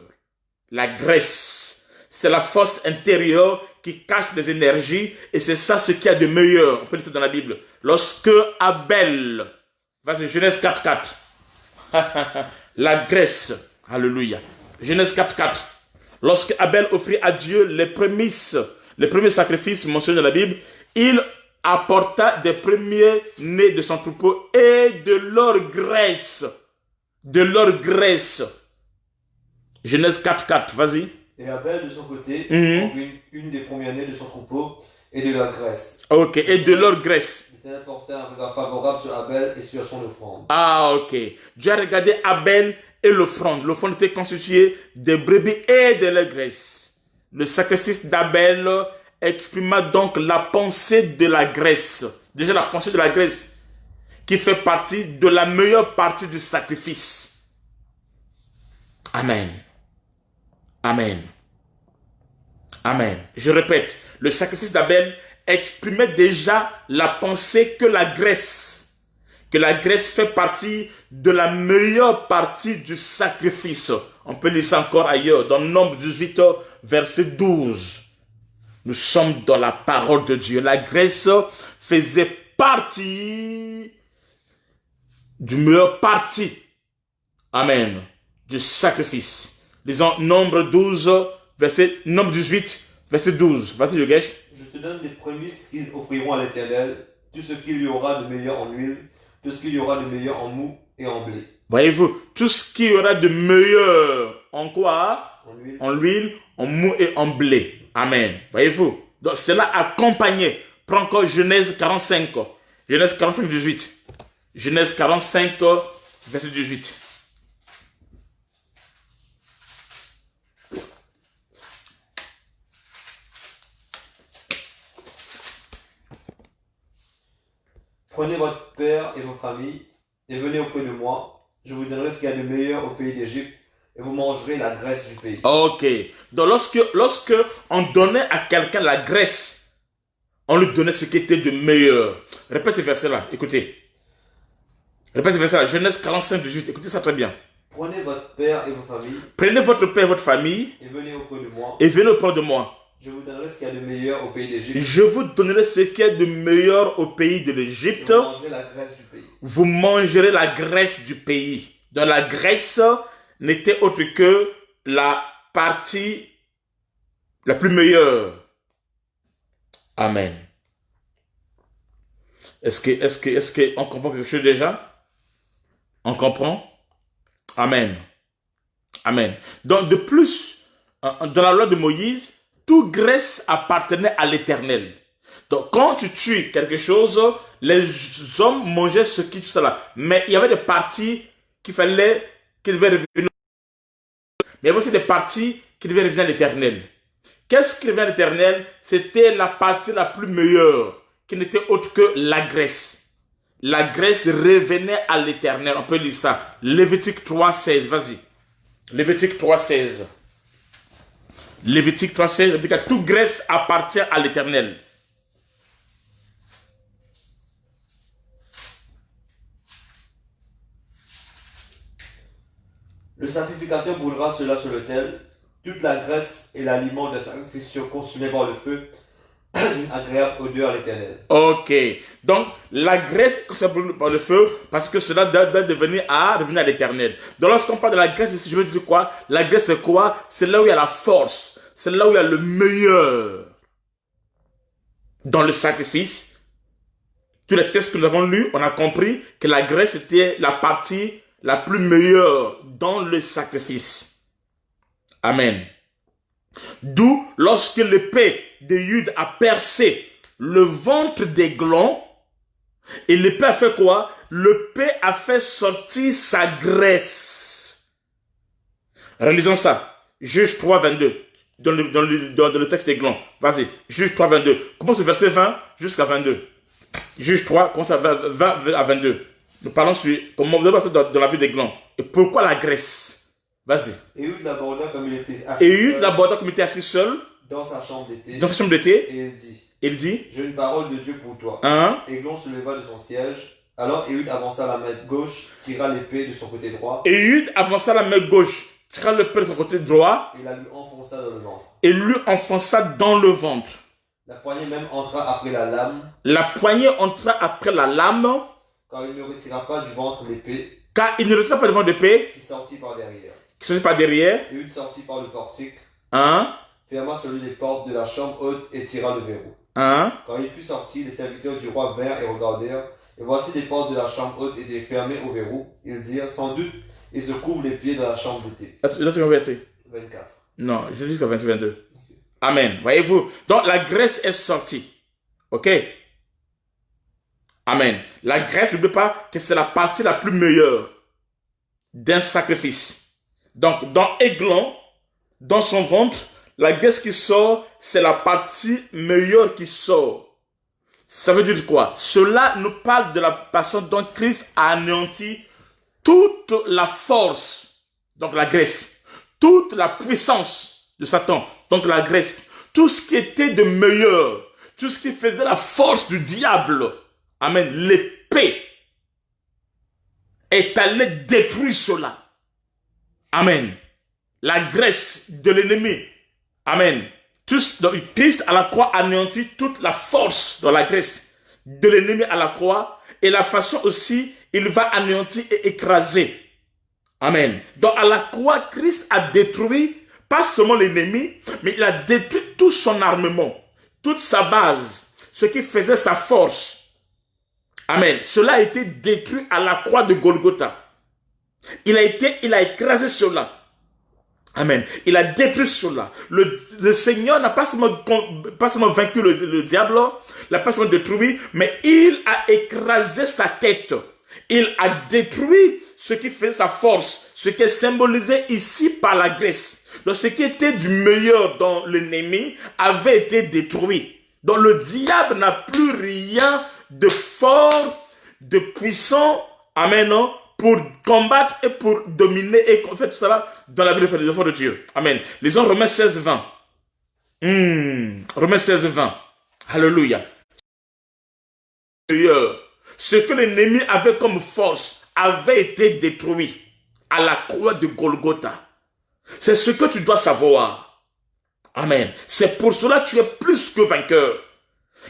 La graisse. C'est la force intérieure qui cache les énergies et c'est ça ce qu'il y a de meilleur. On peut lire ça dans la Bible. Lorsque Abel, vas-y, Genèse 4.4. La graisse. Alléluia. Genèse 4.4. Lorsque Abel offrit à Dieu les premiers sacrifices mentionnés dans la Bible, il apporta des premiers nés de son troupeau et de leur graisse. De leur graisse. Genèse 4.4, vas-y. Et Abel, de son côté, offrit une des premiers-nés de son troupeau et de leur graisse. Ok, et de leur graisse. Dieu a porté un regard favorable sur Abel et sur son offrande. Ah, ok. Dieu a regardé Abel et l'offrande. L'offrande était constituée de brebis et de leur graisse. Le sacrifice d'Abel exprima donc la pensée de la graisse. Déjà la pensée de la graisse qui fait partie de la meilleure partie du sacrifice. Amen. Amen. Amen. Je répète, le sacrifice d'Abel exprimait déjà la pensée que la graisse fait partie de la meilleure partie du sacrifice. On peut lire ça encore ailleurs, dans Nombre 18, verset 12. Nous sommes dans la parole de Dieu. La graisse faisait partie du meilleur parti. Amen. Du sacrifice. Lisons Nombre 18, verset 12. Vas-y, Yogesh. Je te donne des prémices qu'ils offriront à l'Éternel, tout ce qu'il y aura de meilleur en huile, tout ce qu'il y aura de meilleur en mou et en blé. Voyez-vous, tout ce qu'il y aura de meilleur en quoi? En huile, en mou et en blé. Amen. Voyez-vous. Donc, cela accompagné. Prends encore Genèse 45. Genèse 45, 18. Genèse 45, verset 18. Prenez votre père et vos familles, et venez auprès de moi. Je vous donnerai ce qu'il y a de meilleur au pays d'Égypte, et vous mangerez la graisse du pays. Ok. Donc lorsque on donnait à quelqu'un la graisse, on lui donnait ce qui était de meilleur. Répète ce verset-là, écoutez. Répète ce verset-là, Genèse 45, 18. Écoutez ça très bien. Prenez votre père et vos familles. Prenez votre père et votre famille. Et venez auprès de moi. Et venez auprès de moi. Je vous donnerai ce qu'il y a de meilleur au pays d'Égypte. Je vous donnerai ce qu'il y a de meilleur au pays de l'Égypte. Vous mangerez la graisse du pays. Vous mangerez la graisse du pays. Donc la graisse n'était autre que la partie la plus meilleure. Amen. Est-ce que on comprend quelque chose déjà? On comprend? Amen. Amen. Donc de plus, dans la loi de Moïse, toute graisse appartenait à l'Éternel. Donc, quand tu tues quelque chose, les hommes mangeaient ce qui tout ça là. Mais il y avait des parties qui devaient revenir. Mais il y avait aussi des parties qui devaient revenir à l'Éternel. Qu'est-ce qui revient à l'Éternel? C'était la partie la plus meilleure, qui n'était autre que la graisse. La graisse revenait à l'Éternel. On peut lire ça. Lévitique 3.16, vas-y. Lévitique 3.16. Lévitique 3.16, dit que toute graisse appartient à l'Éternel. Le sacrificateur brûlera cela sur l'autel, toute la graisse et l'aliment de sacrifice consumés par le feu, d'une agréable odeur à l'Éternel. Ok. Donc, la graisse que ça brûle par le feu, parce que cela doit devenir à l'Éternel. Donc, lorsqu'on parle de la graisse ici, je veux dire quoi? La graisse, c'est quoi? C'est là où il y a la force. C'est là où il y a le meilleur. Dans le sacrifice, tous les textes que nous avons lus, on a compris que la graisse était la partie la plus meilleure dans le sacrifice. Amen. D'où, lorsque l'épée de Jude a percé le ventre des glands, et l'épée a fait quoi? L'épée a fait sortir sa graisse. Relisons ça. Juge 3, 22. Dans le texte des glands. Vas-y. Juge 3, 22. Commence au verset 20 jusqu'à 22. Juge 3, commence à 20 à 22. Nous parlons sur comment vous allez passer dans la vie des glands. Et pourquoi la graisse? Vas-y. Ehud l'aborda comme il était assis seul. Dans sa chambre d'été. Dans sa chambre d'été. Et il dit. J'ai une parole de Dieu pour toi. Églon se leva de son siège. Alors Ehud avança la main gauche, tira l'épée de son côté droit. Ehud avança la main gauche, tira l'épée de son côté droit. Et la lui enfonça dans le ventre. Et lui enfonça dans le ventre. La poignée même entra après la lame. La poignée entra après la lame. Car il ne retira pas du ventre l'épée. Car il ne retira pas du ventre l'épée. Qui sortit par derrière. Qui sortit par derrière. Ehud sortit par le portique. Ferma sur lui les portes de la chambre haute et tira le verrou. Quand il fut sorti, les serviteurs du roi vinrent et regardèrent. Et voici les portes de la chambre haute étaient fermées au verrou. Ils dirent, sans doute, il se couvre les pieds dans la chambre d'été. Là, tu m'as versé 24. Non, je dis que c'est 22. Amen. Voyez-vous? Donc, la graisse est sortie. Ok? Amen. La graisse, n'oubliez pas que c'est la partie la plus meilleure d'un sacrifice. Donc, dans Églon, dans son ventre, la graisse qui sort, c'est la partie meilleure qui sort. Ça veut dire quoi? Cela nous parle de la façon dont Christ a anéanti toute la force, donc la graisse, toute la puissance de Satan, donc la graisse, tout ce qui était de meilleur, tout ce qui faisait la force du diable. Amen. L'épée est allée détruire cela. Amen. La graisse de l'ennemi. Amen. Christ à la croix anéantit toute la force dans la graisse de l'ennemi à la croix et la façon aussi il va anéantir et écraser. Amen. Donc à la croix, Christ a détruit pas seulement l'ennemi, mais il a détruit tout son armement, toute sa base, ce qui faisait sa force. Amen. Cela a été détruit à la croix de Golgotha. Il a écrasé cela. Amen. Il a détruit cela. Le Seigneur n'a pas seulement vaincu le diable, n'a pas seulement détruit, mais il a écrasé sa tête. Il a détruit ce qui fait sa force, ce qui est symbolisé ici par la graisse. Donc ce qui était du meilleur dans l'ennemi avait été détruit. Donc le diable n'a plus rien de fort, de puissant, amen, non, pour combattre et pour dominer et faire tout cela dans la vie des enfants de Dieu. Amen. Lisons Romains 16, 20. Romains 16, 20. Alléluia. Ce que l'ennemi avait comme force avait été détruit à la croix de Golgotha. C'est ce que tu dois savoir. Amen. C'est pour cela que tu es plus que vainqueur.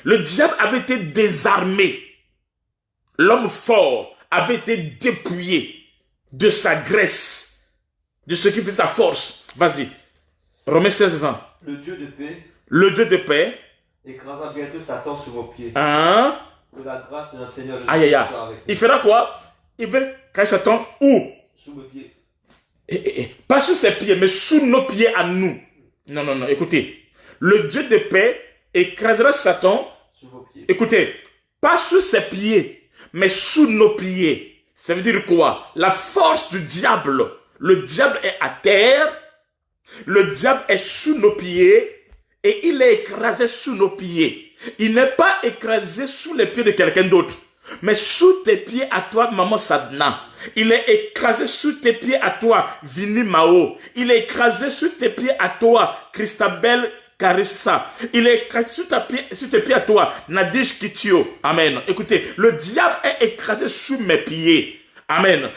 Le diable avait été désarmé. L'homme fort avait été dépouillé de sa graisse, de ce qui fait sa force. Vas-y. Romains 16, 20. Le Dieu de paix. Le Dieu de paix. Écrasa bientôt Satan sous vos pieds. Que la grâce de notre Seigneur Jésus soit avec nous. Il fera quoi? Il veut casser Satan où? Sous mes pieds. Pas sous ses pieds, mais sous nos pieds à nous. Non, écoutez. Le Dieu de paix écrasera Satan. Sous vos pieds. Écoutez, pas sous ses pieds, mais sous nos pieds. Ça veut dire quoi? La force du diable. Le diable est à terre. Le diable est sous nos pieds. Et il est écrasé sous nos pieds. Il n'est pas écrasé sous les pieds de quelqu'un d'autre. Mais sous tes pieds à toi, Maman Sadna. Il est écrasé sous tes pieds à toi, Vini Mao. Il est écrasé sous tes pieds à toi, Christabel Carissa. Il est écrasé sous tes pieds à toi, Nadish Kitio. Amen. Écoutez, le diable est écrasé sous mes pieds. Amen.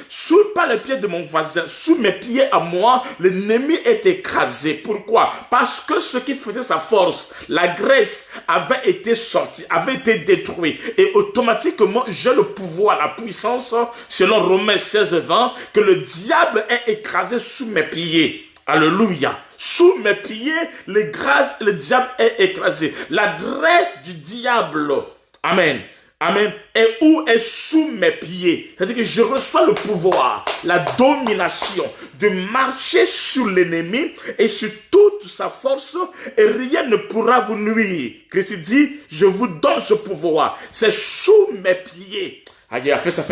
Pas les pieds de mon voisin, sous mes pieds à moi, l'ennemi est écrasé. Pourquoi? Parce que ce qui faisait sa force, la graisse, avait été sortie, avait été détruite. Et automatiquement, j'ai le pouvoir, la puissance, selon Romains 16:20, que le diable est écrasé sous mes pieds. Alléluia. Sous mes pieds, le diable est écrasé. L'adresse du diable, amen. Amen. Et où est sous mes pieds? C'est-à-dire que je reçois le pouvoir, la domination de marcher sur l'ennemi et sur toute sa force et rien ne pourra vous nuire. Christ dit, je vous donne ce pouvoir. C'est sous mes pieds. Ah, fais ça.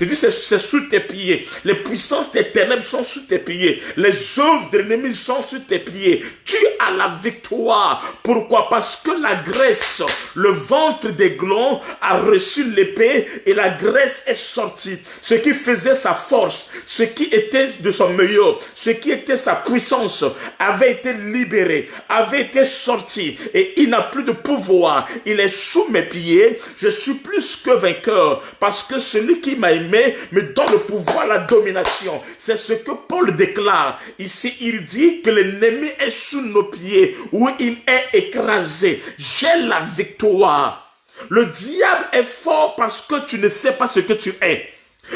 Je dis, c'est sous tes pieds. Les puissances des ténèbres sont sous tes pieds. Les œuvres de l'ennemi sont sous tes pieds. Tu as la victoire. Pourquoi? Parce que la graisse, le ventre d'Aiglon a reçu l'épée et la graisse est sortie. Ce qui faisait sa force, ce qui était de son meilleur, ce qui était sa puissance avait été libéré, avait été sorti et il n'a plus de pouvoir. Il est sous mes pieds. Je suis plus que vainqueur parce que celui qui m'a aimé me donne le pouvoir, la domination. C'est ce que Paul déclare. Ici, il dit que l'ennemi est sous nos pieds, où il est écrasé. J'ai la victoire. Le diable est fort parce que tu ne sais pas ce que tu es.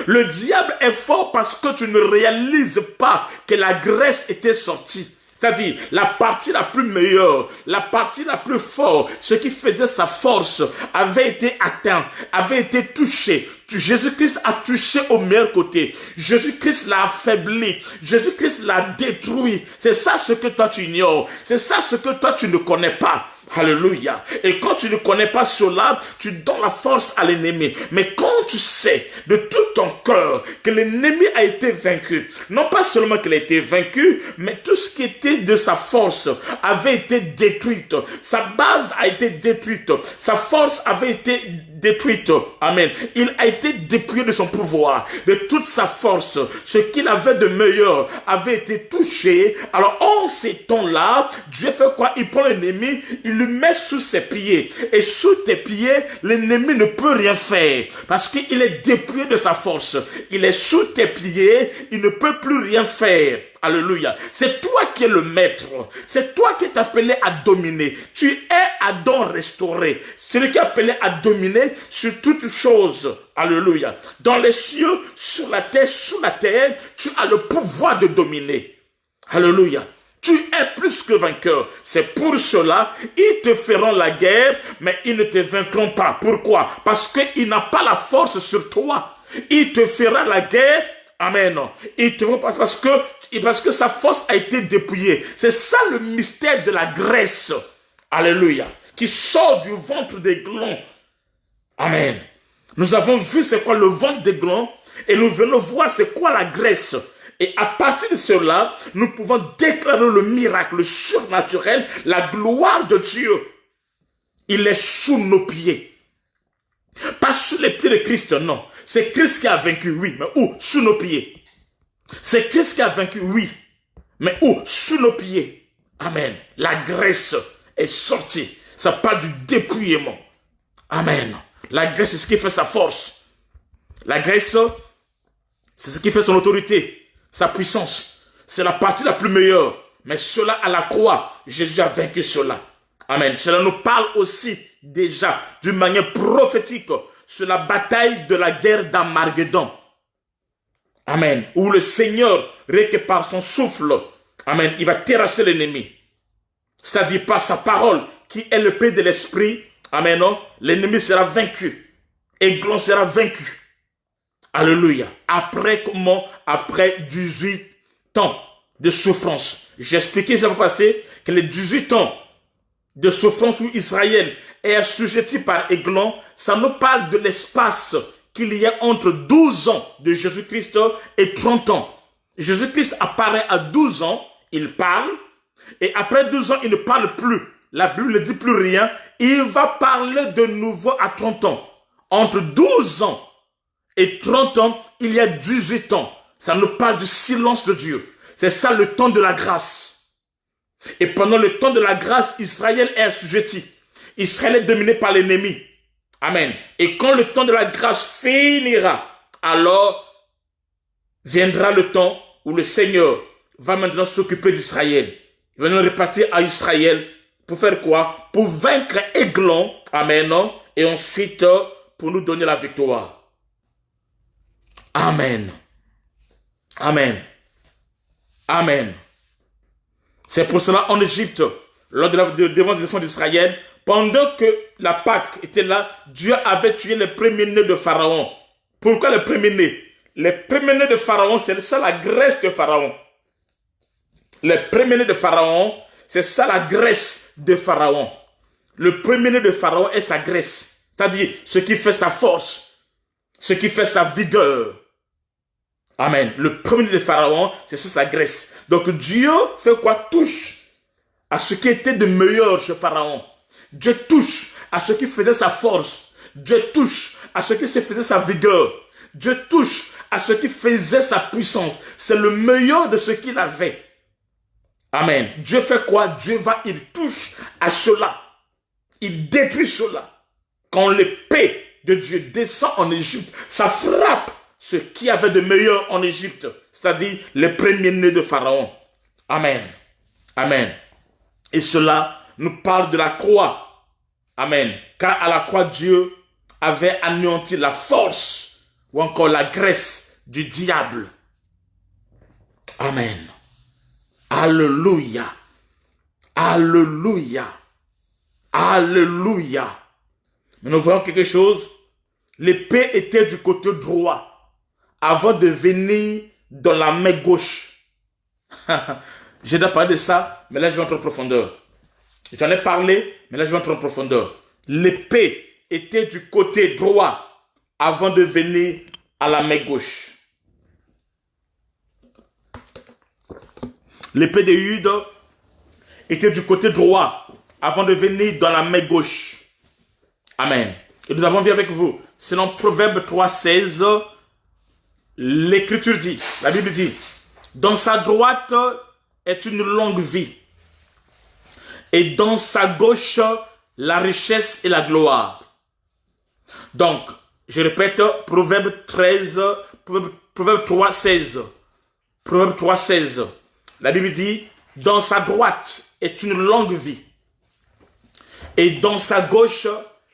Le diable est fort parce que tu ne réalises pas que la graisse était sortie. C'est-à-dire, la partie la plus meilleure, la partie la plus forte, ce qui faisait sa force, avait été atteint, avait été touché. Jésus-Christ a touché au meilleur côté. Jésus-Christ l'a affaibli. Jésus-Christ l'a détruit. C'est ça ce que toi tu ignores. C'est ça ce que toi tu ne connais pas. Alléluia. Et quand tu ne connais pas cela, tu donnes la force à l'ennemi. Mais quand tu sais de tout ton cœur que l'ennemi a été vaincu, non pas seulement qu'il a été vaincu, mais tout ce qui était de sa force avait été détruite. Sa base a été détruite. Sa force avait été détruite. Amen. Il a été dépouillé de son pouvoir, de toute sa force. Ce qu'il avait de meilleur avait été touché. Alors en ces temps-là, Dieu fait quoi? Il prend l'ennemi, il le met sous ses pieds. Et sous tes pieds, l'ennemi ne peut rien faire. Parce qu'il est dépouillé de sa force. Il est sous tes pieds, il ne peut plus rien faire. Alléluia. C'est toi qui es le maître. C'est toi qui es appelé à dominer. Tu es Adam restauré. Celui qui est appelé à dominer sur toutes choses. Alléluia. Dans les cieux, sur la terre, sous la terre, tu as le pouvoir de dominer. Alléluia. Tu es plus que vainqueur. C'est pour cela, ils te feront la guerre, mais ils ne te vaincront pas. Pourquoi? Parce qu'il n'a pas la force sur toi. Il te fera la guerre. Amen. Il te pas parce que sa force a été dépouillée. C'est ça le mystère de la graisse. Alléluia. Qui sort du ventre d'Aiglon. Amen. Nous avons vu c'est quoi le ventre d'Aiglon et nous venons voir c'est quoi la graisse. Et à partir de cela, nous pouvons déclarer le miracle, le surnaturel, la gloire de Dieu. Il est sous nos pieds. Pas sous les pieds de Christ, non. C'est Christ qui a vaincu, oui. Mais où? Sous nos pieds. C'est Christ qui a vaincu, oui. Mais où? Sous nos pieds. Amen. La graisse est sortie. Ça parle du dépouillement. Amen. La graisse, c'est ce qui fait sa force. La graisse, c'est ce qui fait son autorité, sa puissance. C'est la partie la plus meilleure. Mais cela à la croix, Jésus a vaincu cela. Amen. Cela nous parle aussi déjà d'une manière prophétique sur la bataille de la guerre d'Armageddon. Amen. Où le Seigneur, rien que par son souffle, amen, il va terrasser l'ennemi. C'est-à-dire par sa parole, qui est le paix de l'esprit. Amen. Non? L'ennemi sera vaincu. Aiglon sera vaincu. Alléluia. Après comment? Après 18 ans de souffrance. J'ai expliqué ça va passer que les 18 ans de souffrance où Israël est assujetti par Aiglon, ça nous parle de l'espace qu'il y a entre 12 ans de Jésus-Christ et 30 ans. Jésus-Christ apparaît à 12 ans, il parle, et après 12 ans, il ne parle plus. La Bible ne dit plus rien. Il va parler de nouveau à 30 ans. Entre 12 ans et 30 ans, il y a 18 ans. Ça nous parle du silence de Dieu. C'est ça le temps de la grâce. Et pendant le temps de la grâce, Israël est assujetti. Israël est dominé par l'ennemi. Amen. Et quand le temps de la grâce finira, alors viendra le temps où le Seigneur va maintenant s'occuper d'Israël. Il va nous répartir à Israël pour faire quoi? Pour vaincre Aiglon. Amen. Et ensuite, pour nous donner la victoire. Amen. Amen. Amen. C'est pour cela en Égypte, lors devant les enfants d'Israël, pendant que la Pâque était là, Dieu avait tué les premiers-nés de Pharaon. Pourquoi les premiers-nés? Les premiers-nés de Pharaon, c'est ça la graisse de Pharaon. Les premiers-nés de Pharaon, c'est ça la graisse de Pharaon. Le premier-né de Pharaon est sa graisse. C'est-à-dire ce qui fait sa force, ce qui fait sa vigueur. Amen. Le premier-né de Pharaon, c'est ça sa graisse. Donc Dieu fait quoi? Touche à ce qui était de meilleur chez Pharaon. Dieu touche à ce qui faisait sa force. Dieu touche à ce qui faisait sa vigueur. Dieu touche à ce qui faisait sa puissance. C'est le meilleur de ce qu'il avait. Amen. Dieu fait quoi? Il touche à cela. Il détruit cela. Quand l'épée de Dieu descend en Égypte, ça frappe ce qui avait de meilleur en Égypte. C'est-à-dire les premiers-nés de Pharaon. Amen. Amen. Et cela nous parle de la croix. Amen. Car à la croix, Dieu avait anéanti la force ou encore la graisse du diable. Amen. Alléluia. Alléluia. Alléluia. Mais nous voyons quelque chose. L'épée était du côté droit avant de venir dans la main gauche. J'ai déjà parlé de ça, mais là je vais entrer en profondeur. J'en ai parlé, mais là je vais entrer en profondeur. L'épée était du côté droit avant de venir à la main gauche. L'épée de Jude était du côté droit avant de venir dans la main gauche. Amen. Et nous avons vu avec vous, selon Proverbe 3,16, l'Écriture dit, la Bible dit, dans sa droite est une longue vie, et dans sa gauche, la richesse et la gloire. Donc, je répète, Proverbe 3,16. Proverbe 3,16. La Bible dit, dans sa droite est une longue vie, et dans sa gauche,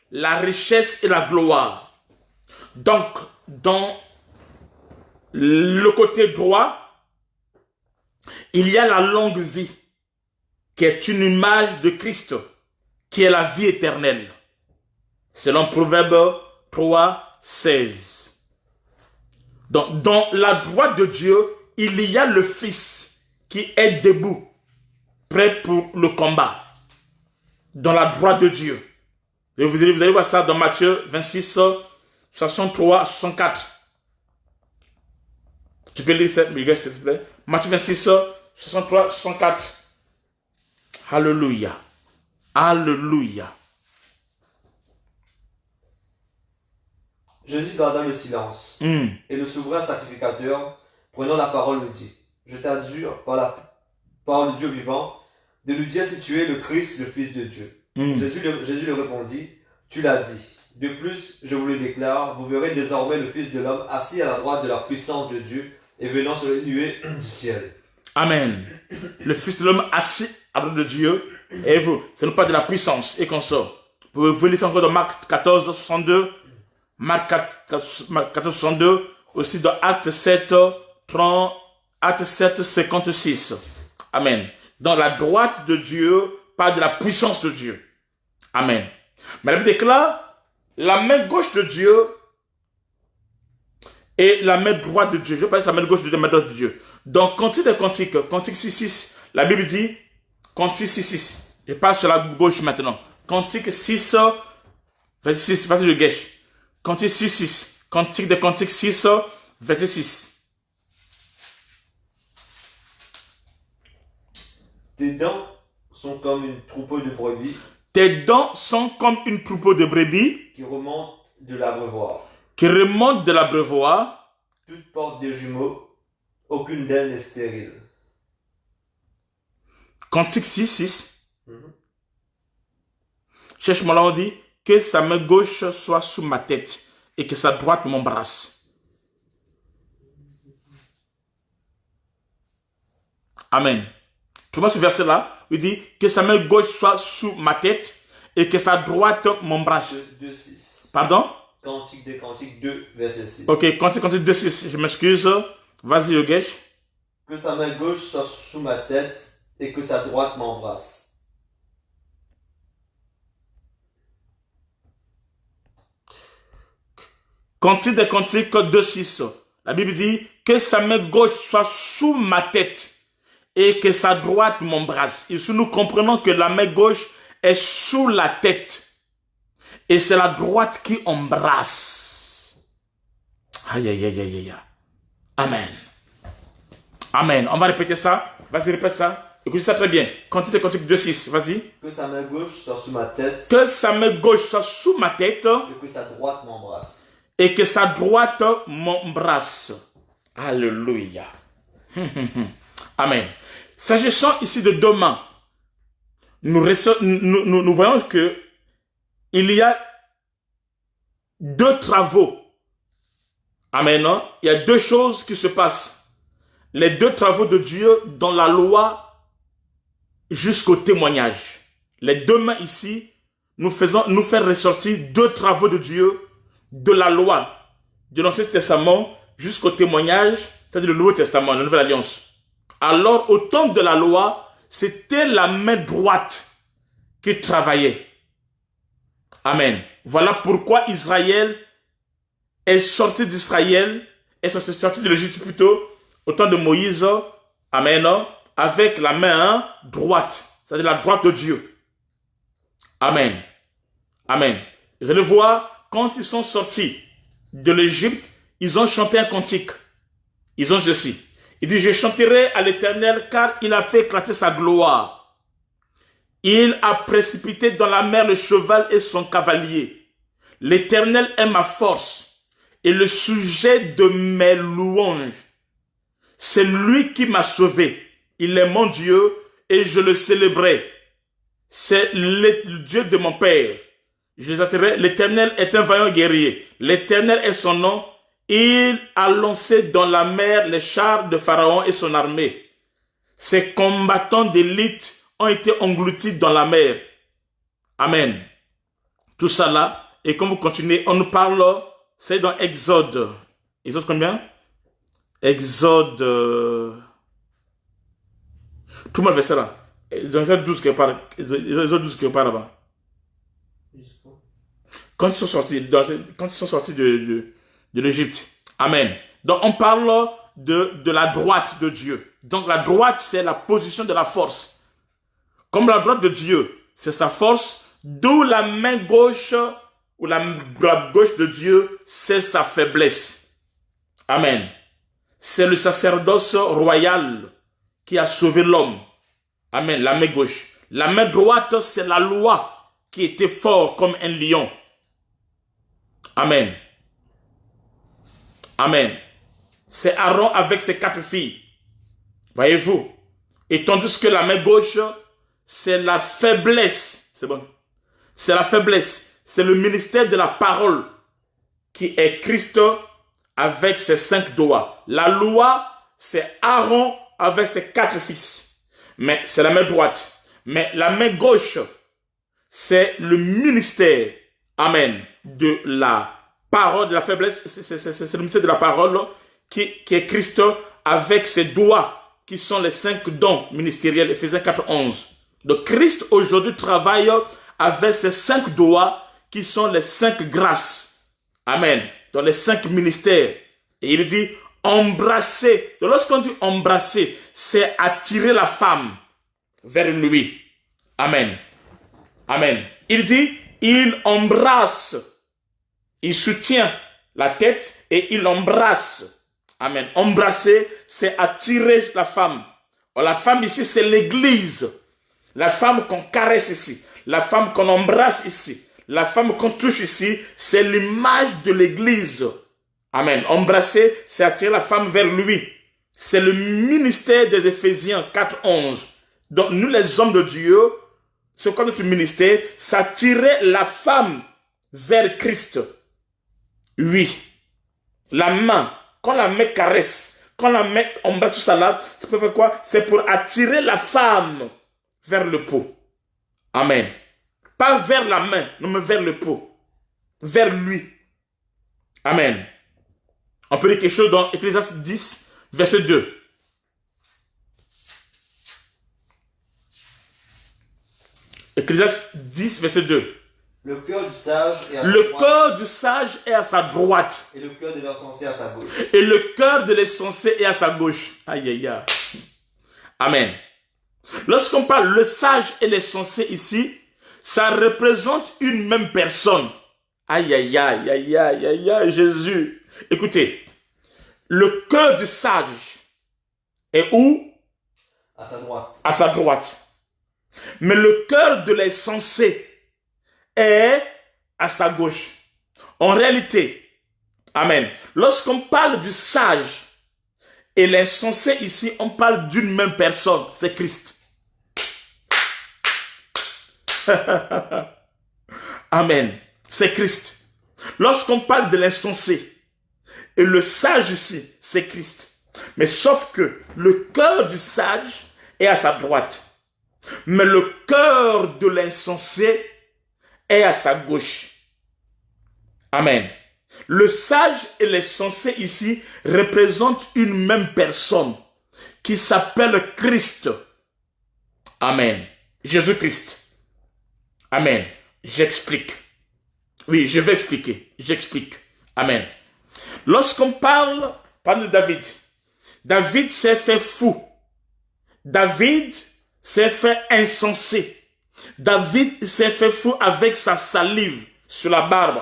la richesse et la gloire. Donc, dans le côté droit, il y a la longue vie, qui est une image de Christ, qui est la vie éternelle. Selon Proverbe 3,16. Donc, dans la droite de Dieu, il y a le Fils qui est debout, prêt pour le combat. Dans la droite de Dieu. Et vous allez voir ça dans Matthieu 26, 63, 64. Tu peux lire ça, s'il te plaît. Matthieu 26, 63, 64. Alléluia. Alléluia. Jésus garda le silence. Et le souverain sacrificateur, prenant la parole, me dit, je t'adjure par le Dieu vivant, de lui dire si tu es le Christ, le Fils de Dieu. Jésus lui répondit, tu l'as dit. De plus, je vous le déclare, vous verrez désormais le Fils de l'homme assis à la droite de la puissance de Dieu et venant sur les nuées du ciel. Amen. Le Fils de l'homme assis à la droite de Dieu. Et vous, ce n'est pas de la puissance et qu'on sort. Vous pouvez lire encore dans Marc 14, 62. Marc 14, 62. Aussi dans Acte 7, 30, Acte 7, 56. Amen. Dans la droite de Dieu, pas de la puissance de Dieu. Amen. Mais la Bible déclare, la main gauche de Dieu et la main droite de Dieu. Je parle de la main gauche de Dieu et la main droite de Dieu. Donc, Cantique des Cantiques, Cantique 6.6, la Bible dit, Cantique 6.6. Je parle sur la gauche maintenant. Cantique 6, verset 6, verset de gauche. Cantique 6.6. Cantique des Cantiques 6, verset 6. Tes dents sont comme une troupeau de brebis. Tes dents sont comme une troupeau de brebis qui remontent de l'abreuvoir. Qui remontent de l'abreuvoir. Toutes portent des jumeaux, aucune d'elles n'est stérile. Cantique 6, 6. Cherche-moi là, on dit, que sa main gauche soit sous ma tête et que sa droite m'embrasse. Amen. Tu vois ce verset-là? Il dit que sa main gauche soit sous ma tête et que sa droite m'embrasse. 2,6. Pardon? Cantique des Cantiques 2, verset 6. Ok, Cantique 2,6. Je m'excuse. Vas-y, Yogesh. Que sa main gauche soit sous ma tête et que sa droite m'embrasse. Cantique des Cantiques 2,6. La Bible dit que sa main gauche soit sous ma tête et que sa droite m'embrasse. Ici, nous comprenons que la main gauche est sous la tête et c'est la droite qui embrasse. Aïe, aïe, aïe, aïe, aïe. Amen. Amen. On va répéter ça. Vas-y, répète ça. Écoutez ça très bien. Cantique des Cantiques 2,6. Vas-y. Que sa main gauche soit sous ma tête. Que sa main gauche soit sous ma tête. Et que sa droite m'embrasse. Et que sa droite m'embrasse. Alléluia. Amen. S'agissant ici de demain, nous voyons que il y a deux travaux. Amen. Non? Il y a deux choses qui se passent. Les deux travaux de Dieu dans la loi jusqu'au témoignage. Les deux mains ici, nous faisons ressortir deux travaux de Dieu de la loi de l'Ancien Testament jusqu'au témoignage, c'est-à-dire le Nouveau Testament, la Nouvelle Alliance. Alors, au temps de la loi, c'était la main droite qui travaillait. Amen. Voilà pourquoi Israël est sorti d'Israël, est sorti de l'Égypte plutôt, au temps de Moïse, amen, avec la main droite, c'est-à-dire la droite de Dieu. Amen. Amen. Vous allez voir, quand ils sont sortis de l'Égypte, ils ont chanté un cantique. Ils ont ceci. Il dit, je chanterai à l'Éternel car il a fait éclater sa gloire. Il a précipité dans la mer le cheval et son cavalier. L'Éternel est ma force et le sujet de mes louanges. C'est lui qui m'a sauvé. Il est mon Dieu et je le célébrerai. C'est le Dieu de mon Père. Je les attirerai. L'Éternel est un vaillant guerrier. L'Éternel est son nom. Il a lancé dans la mer les chars de Pharaon et son armée. Ses combattants d'élite ont été engloutis dans la mer. Amen. Tout ça là. Et quand vous continuez, on nous parle, c'est dans Exode. Exode combien? Exode... Tout le monde verset là. Dans Exode 12 qui part, Exode 12 qui part là-bas. Quand ils sont sortis, de l'Égypte. Amen. Donc on parle de la droite de Dieu. Donc la droite, c'est la position de la force. Comme la droite de Dieu, c'est sa force, d'où la main gauche ou la gauche de Dieu, c'est sa faiblesse. Amen. C'est le sacerdoce royal qui a sauvé l'homme. Amen. La main gauche. La main droite, c'est la loi qui était fort comme un lion. Amen. Amen. C'est Aaron avec ses 4 filles. Voyez-vous? Et tandis que la main gauche, c'est la faiblesse. C'est bon. C'est la faiblesse. C'est le ministère de la parole qui est Christ avec ses 5 doigts. La loi, c'est Aaron avec ses 4 fils. Mais c'est la main droite. Mais la main gauche, c'est le ministère. Amen. De la parole, de la faiblesse, c'est le ministère de la parole qui est Christ avec ses doigts qui sont les 5 dons ministériels, Éphésiens 4:11. Donc Christ aujourd'hui travaille avec ses 5 doigts qui sont les 5 grâces. Amen. Dans les 5 ministères. Et il dit embrasser. Donc lorsqu'on dit embrasser, c'est attirer la femme vers lui. Amen. Amen. Il dit il embrasse. Il soutient la tête et il embrasse. Amen. Embrasser, c'est attirer la femme. Alors, la femme ici, c'est l'église. La femme qu'on caresse ici. La femme qu'on embrasse ici. La femme qu'on touche ici, c'est l'image de l'église. Amen. Embrasser, c'est attirer la femme vers lui. C'est le ministère des Éphésiens 4:11. Donc, nous, les hommes de Dieu, c'est quoi notre ministère? C'est attirer la femme vers Christ. Oui. La main, quand la main caresse, quand la main embrasse tout ça là, ça peut faire quoi? C'est pour attirer la femme vers le pot. Amen. Pas vers la main, non mais vers le pot. Vers lui. Amen. On peut dire quelque chose dans Ecclésiaste 10, verset 2. Ecclésiaste 10, verset 2. Le cœur du sage est à sa Le droite. cœur du sage est à sa droite. Et le cœur de l'insensé à sa gauche. Et le cœur de l'insensé est à sa gauche. Aïe, aïe, aïe. Amen. Lorsqu'on parle le sage et l'insensé ici, ça représente une même personne. Aïe, aïe, aïe, aïe, aïe, aïe, aïe, Jésus. Écoutez, le cœur du sage est où? À sa droite. À sa droite. Mais le cœur de l'insensé est à sa gauche. En réalité, amen, lorsqu'on parle du sage et l'insensé ici, on parle d'une même personne, c'est Christ. Amen, c'est Christ. Lorsqu'on parle de l'insensé et le sage ici, c'est Christ. Mais sauf que le cœur du sage est à sa droite. Mais le cœur de l'insensé est à sa gauche. Amen. Le sage et l'insensé ici représentent une même personne qui s'appelle Christ. Amen. Jésus-Christ. Amen. J'explique. Oui, je vais expliquer. J'explique. Amen. Lorsqu'on parle de David, David s'est fait fou. David s'est fait insensé. David s'est fait fou avec sa salive sur la barbe.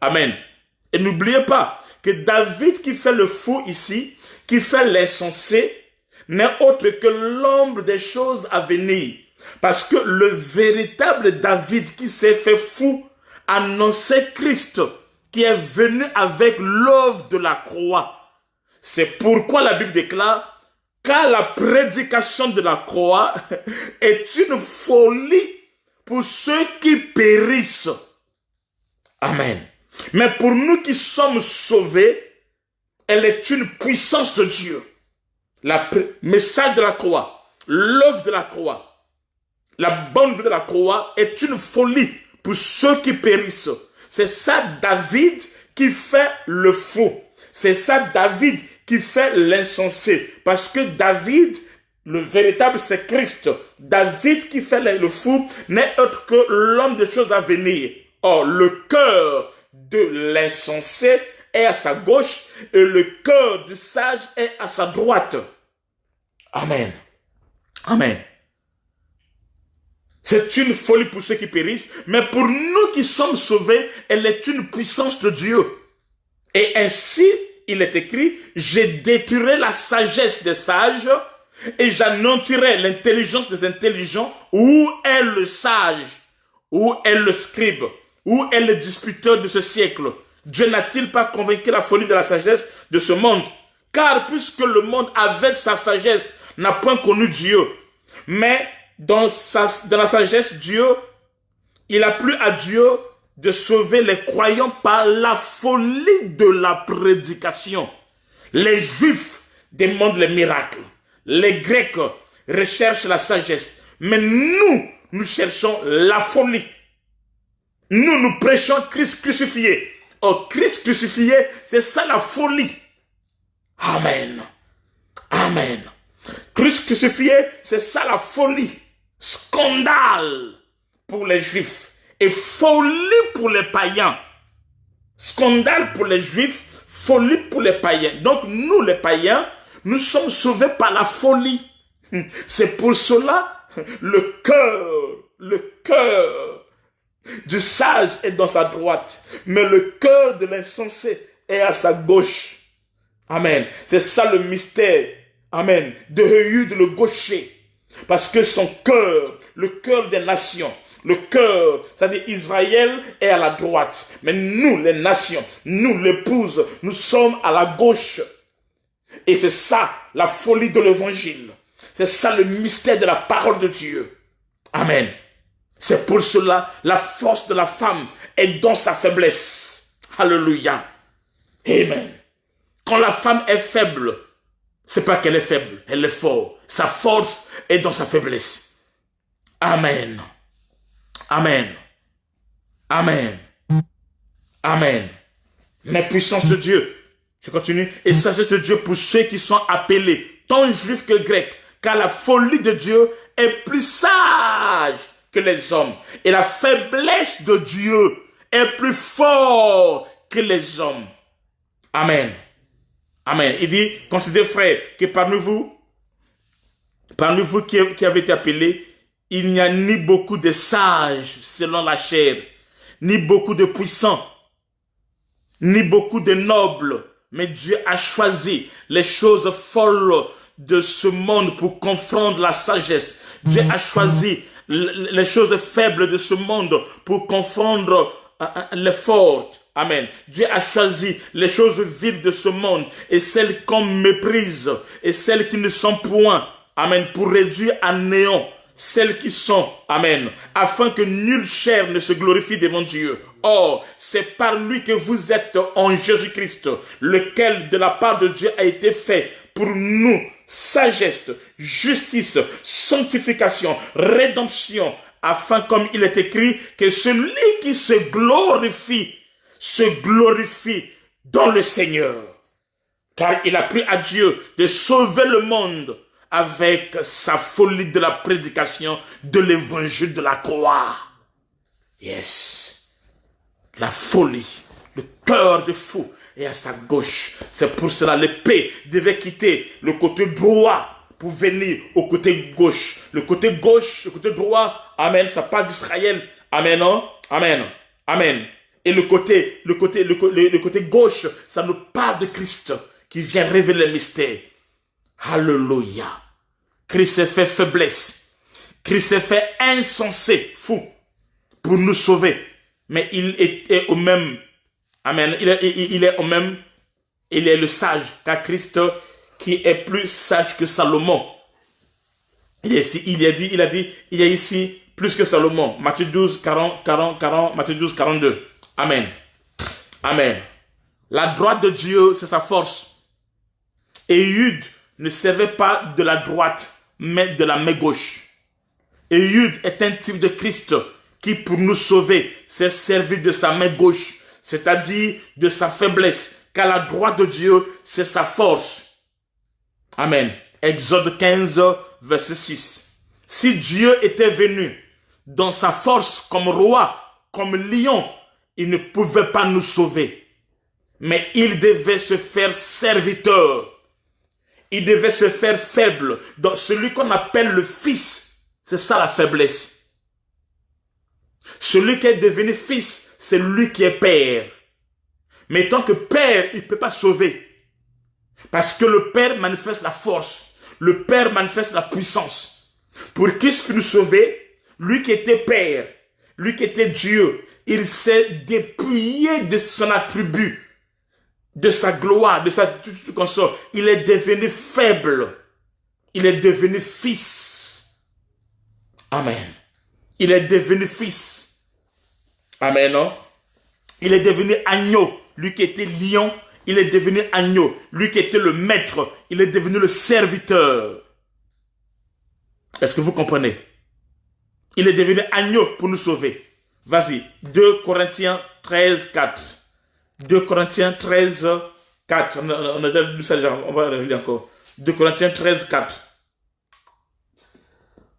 Amen. Et n'oubliez pas que David qui fait le fou ici, qui fait l'insensé, n'est autre que l'ombre des choses à venir. Parce que le véritable David qui s'est fait fou annonçait Christ qui est venu avec l'œuvre de la croix. C'est pourquoi la Bible déclare car la prédication de la croix est une folie pour ceux qui périssent. Amen. Mais pour nous qui sommes sauvés, elle est une puissance de Dieu. Le message de la croix, l'œuvre de la croix, la bonne nouvelle de la croix est une folie pour ceux qui périssent. C'est ça David qui fait le faux. C'est ça David qui fait l'insensé. Parce que David, le véritable, c'est Christ. David qui fait le fou n'est autre que l'homme des choses à venir. Or, le cœur de l'insensé est à sa gauche et le cœur du sage est à sa droite. Amen. Amen. C'est une folie pour ceux qui périssent, mais pour nous qui sommes sauvés, elle est une puissance de Dieu. Et ainsi, il est écrit, j'ai détruit la sagesse des sages et j'anéantirai l'intelligence des intelligents. Où est le sage? Où est le scribe? Où est le disputeur de ce siècle? Dieu n'a-t-il pas convaincu la folie de la sagesse de ce monde? Car puisque le monde, avec sa sagesse, n'a point connu Dieu, mais dans la sagesse, Dieu, il a plu à Dieu de sauver les croyants par la folie de la prédication. Les Juifs demandent les miracles. Les Grecs recherchent la sagesse. Mais nous cherchons la folie. Nous prêchons Christ crucifié. Oh, Christ crucifié, c'est ça la folie. Amen. Amen. Christ crucifié, c'est ça la folie. Scandale pour les Juifs et folie pour les païens. Scandale pour les Juifs, folie pour les païens. Donc nous les païens, nous sommes sauvés par la folie. C'est pour cela le cœur du sage est dans sa droite, mais le cœur de l'insensé est à sa gauche. Amen. C'est ça le mystère. Amen. De Ehud le gaucher. Parce que son cœur, le cœur des nations, le cœur, c'est-à-dire Israël est à la droite. Mais nous, les nations, nous, l'épouse, nous sommes à la gauche. Et c'est ça, la folie de l'évangile. C'est ça le mystère de la parole de Dieu. Amen. C'est pour cela, la force de la femme est dans sa faiblesse. Alléluia. Amen. Quand la femme est faible, c'est pas qu'elle est faible, elle est forte. Sa force est dans sa faiblesse. Amen. Amen. Amen. Amen. Mais puissance de Dieu. Je continue. Et sagesse de Dieu pour ceux qui sont appelés, tant juifs que grecs, car la folie de Dieu est plus sage que les hommes. Et la faiblesse de Dieu est plus forte que les hommes. Amen. Amen. Il dit, considérez frères, que parmi vous qui avez été appelés, il n'y a ni beaucoup de sages selon la chair, ni beaucoup de puissants, ni beaucoup de nobles, mais Dieu a choisi les choses folles de ce monde pour confondre la sagesse. Dieu a choisi les choses faibles de ce monde pour confondre les fortes. Amen. Dieu a choisi les choses viles de ce monde et celles qu'on méprise et celles qui ne sont point. Amen. Pour réduire à néant celles qui sont. Amen. Afin que nulle chair ne se glorifie devant Dieu. Or, c'est par lui que vous êtes en Jésus-Christ, lequel de la part de Dieu a été fait pour nous sagesse, justice, sanctification, rédemption, afin, comme il est écrit, que celui qui se glorifie dans le Seigneur. Car il a pris à Dieu de sauver le monde avec sa folie de la prédication de l'évangile de la croix. Yes. La folie, le cœur de fou est à sa gauche. C'est pour cela l'épée devait quitter le côté droit pour venir au côté gauche. Le côté gauche, le côté droit, amen, ça parle d'Israël. Amen, non? Amen, amen. Et le côté gauche, ça nous parle de Christ qui vient révéler le mystère. Alléluia. Christ s'est fait faiblesse. Christ s'est fait insensé, fou, pour nous sauver. Mais il est au même, amen, il est au même, il est le sage, car Christ qui est plus sage que Salomon. Il y a ici plus que Salomon. Matthieu 12, 40, Matthieu 12, 42. Amen. Amen. La droite de Dieu, c'est sa force. Et Jude ne servait pas de la droite, mais de la main gauche. Et Jude est un type de Christ qui, pour nous sauver, s'est servi de sa main gauche, c'est-à-dire de sa faiblesse, car la droite de Dieu, c'est sa force. Amen. Exode 15, verset 6. Si Dieu était venu dans sa force comme roi, comme lion, il ne pouvait pas nous sauver. Mais il devait se faire serviteur. Il devait se faire faible. Donc celui qu'on appelle le fils, c'est ça la faiblesse. Celui qui est devenu fils, c'est lui qui est père. Mais tant que père, il ne peut pas sauver. Parce que le père manifeste la force. Le père manifeste la puissance. Pour qu'il puisse nous sauver, lui qui était père, lui qui était Dieu, il s'est dépouillé de son attribut, de sa gloire, de sa tout consort. Il est devenu faible. Il est devenu fils. Amen. Il est devenu fils. Amen, non? Il est devenu agneau. Lui qui était lion, il est devenu agneau. Lui qui était le maître, il est devenu le serviteur. Est-ce que vous comprenez? Il est devenu agneau pour nous sauver. Vas-y, 2 Corinthiens 13, 4. 2 Corinthiens 13, 4. On a lu ça déjà, on va revenir encore. 2 Corinthiens 13, 4.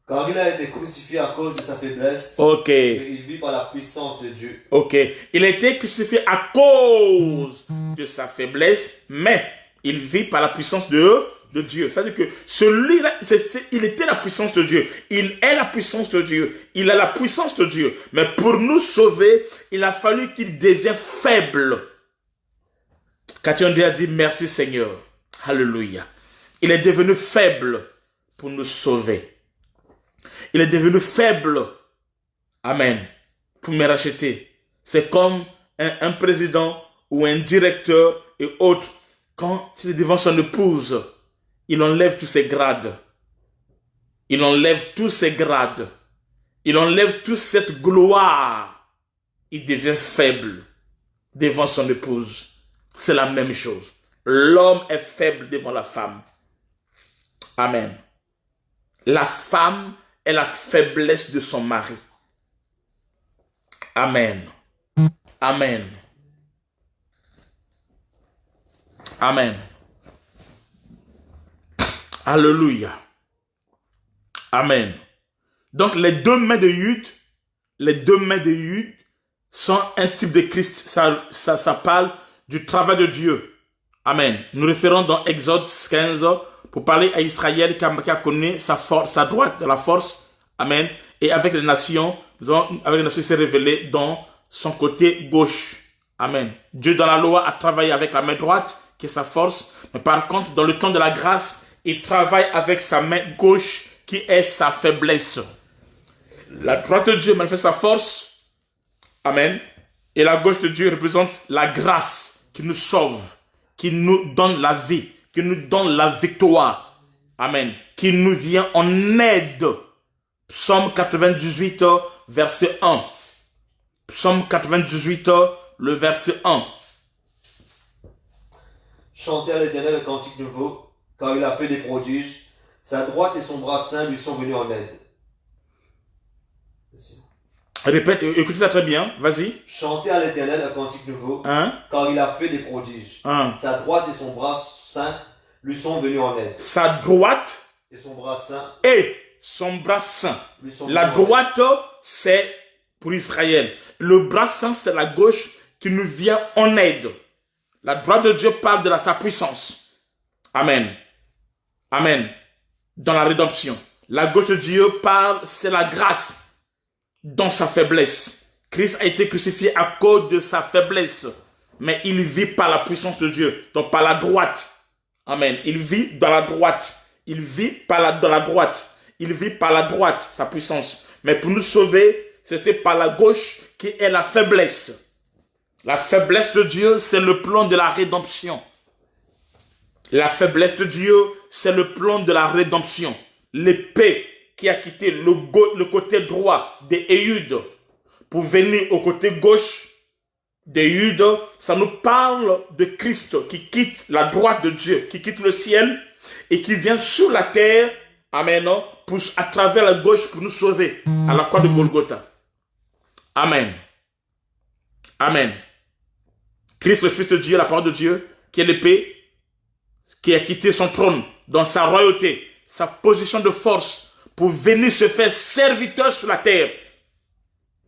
Car il a été crucifié à cause de sa faiblesse. Ok. Et il vit par la puissance de Dieu. Ok. Il a été crucifié à cause de sa faiblesse, mais il vit par la puissance de Dieu. C'est-à-dire que celui-là, il était la puissance de Dieu. Il est la puissance de Dieu. Il a la puissance de Dieu. Mais pour nous sauver, il a fallu qu'il devienne faible. Catherine a dit merci Seigneur. Alléluia. Il est devenu faible pour nous sauver. Il est devenu faible. Amen. Pour me racheter. C'est comme un président ou un directeur et autres. Quand il est devant son épouse, il enlève tous ses grades. Il enlève tous ses grades. il enlève toute cette gloire. Il devient faible devant son épouse. C'est la même chose. L'homme est faible devant la femme. Amen. La femme est la faiblesse de son mari. Amen. Amen. Amen. Alléluia. Amen. Donc les deux mains de Jude sont un type de Christ. Ça parle du travail de Dieu. Amen. Nous référons dans Exode 15 pour parler à Israël qui a connu sa force, sa droite de la force. Amen. Et avec les nations, il s'est révélé dans son côté gauche. Amen. Dieu dans la loi a travaillé avec la main droite, qui est sa force. Mais par contre, dans le temps de la grâce, il travaille avec sa main gauche, qui est sa faiblesse. La droite de Dieu manifeste sa force. Amen. Et la gauche de Dieu représente la grâce qui nous sauve, qui nous donne la vie, qui nous donne la victoire. Amen. Qui nous vient en aide. Psaume 98, verset 1. Psaume 98, le verset 1. Chantez à l'Éternel un cantique nouveau, car il a fait des prodiges. Sa droite et son bras saint lui sont venus en aide. Répète, écoutez ça très bien, vas-y. Chantez à l'Éternel un cantique nouveau, car il a fait des prodiges. Sa droite et son bras saint lui sont venus en aide. Sa droite et son bras saint. Et son bras saint. La droite, c'est pour Israël. Le bras saint, c'est la gauche qui nous vient en aide. La droite de Dieu parle de sa puissance. Amen. Amen. Dans la rédemption. La gauche de Dieu parle, c'est la grâce dans sa faiblesse. Christ a été crucifié à cause de sa faiblesse. Mais il vit par la puissance de Dieu. Donc par la droite. Amen. Il vit dans la droite. Il vit dans la droite. Il vit par la droite, sa puissance. Mais pour nous sauver, c'était par la gauche qui est la faiblesse. La faiblesse de Dieu, c'est le plan de la rédemption. La faiblesse de Dieu, c'est le plan de la rédemption. L'épée qui a quitté le côté droit d'Éhud pour venir au côté gauche d'Éhud, ça nous parle de Christ qui quitte la droite de Dieu, qui quitte le ciel et qui vient sur la terre, amen, à travers la gauche pour nous sauver à la croix de Golgotha. Amen. Amen. Christ, le Fils de Dieu, la parole de Dieu, qui est l'épée, qui a quitté son trône dans sa royauté, sa position de force, pour venir se faire serviteur sur la terre.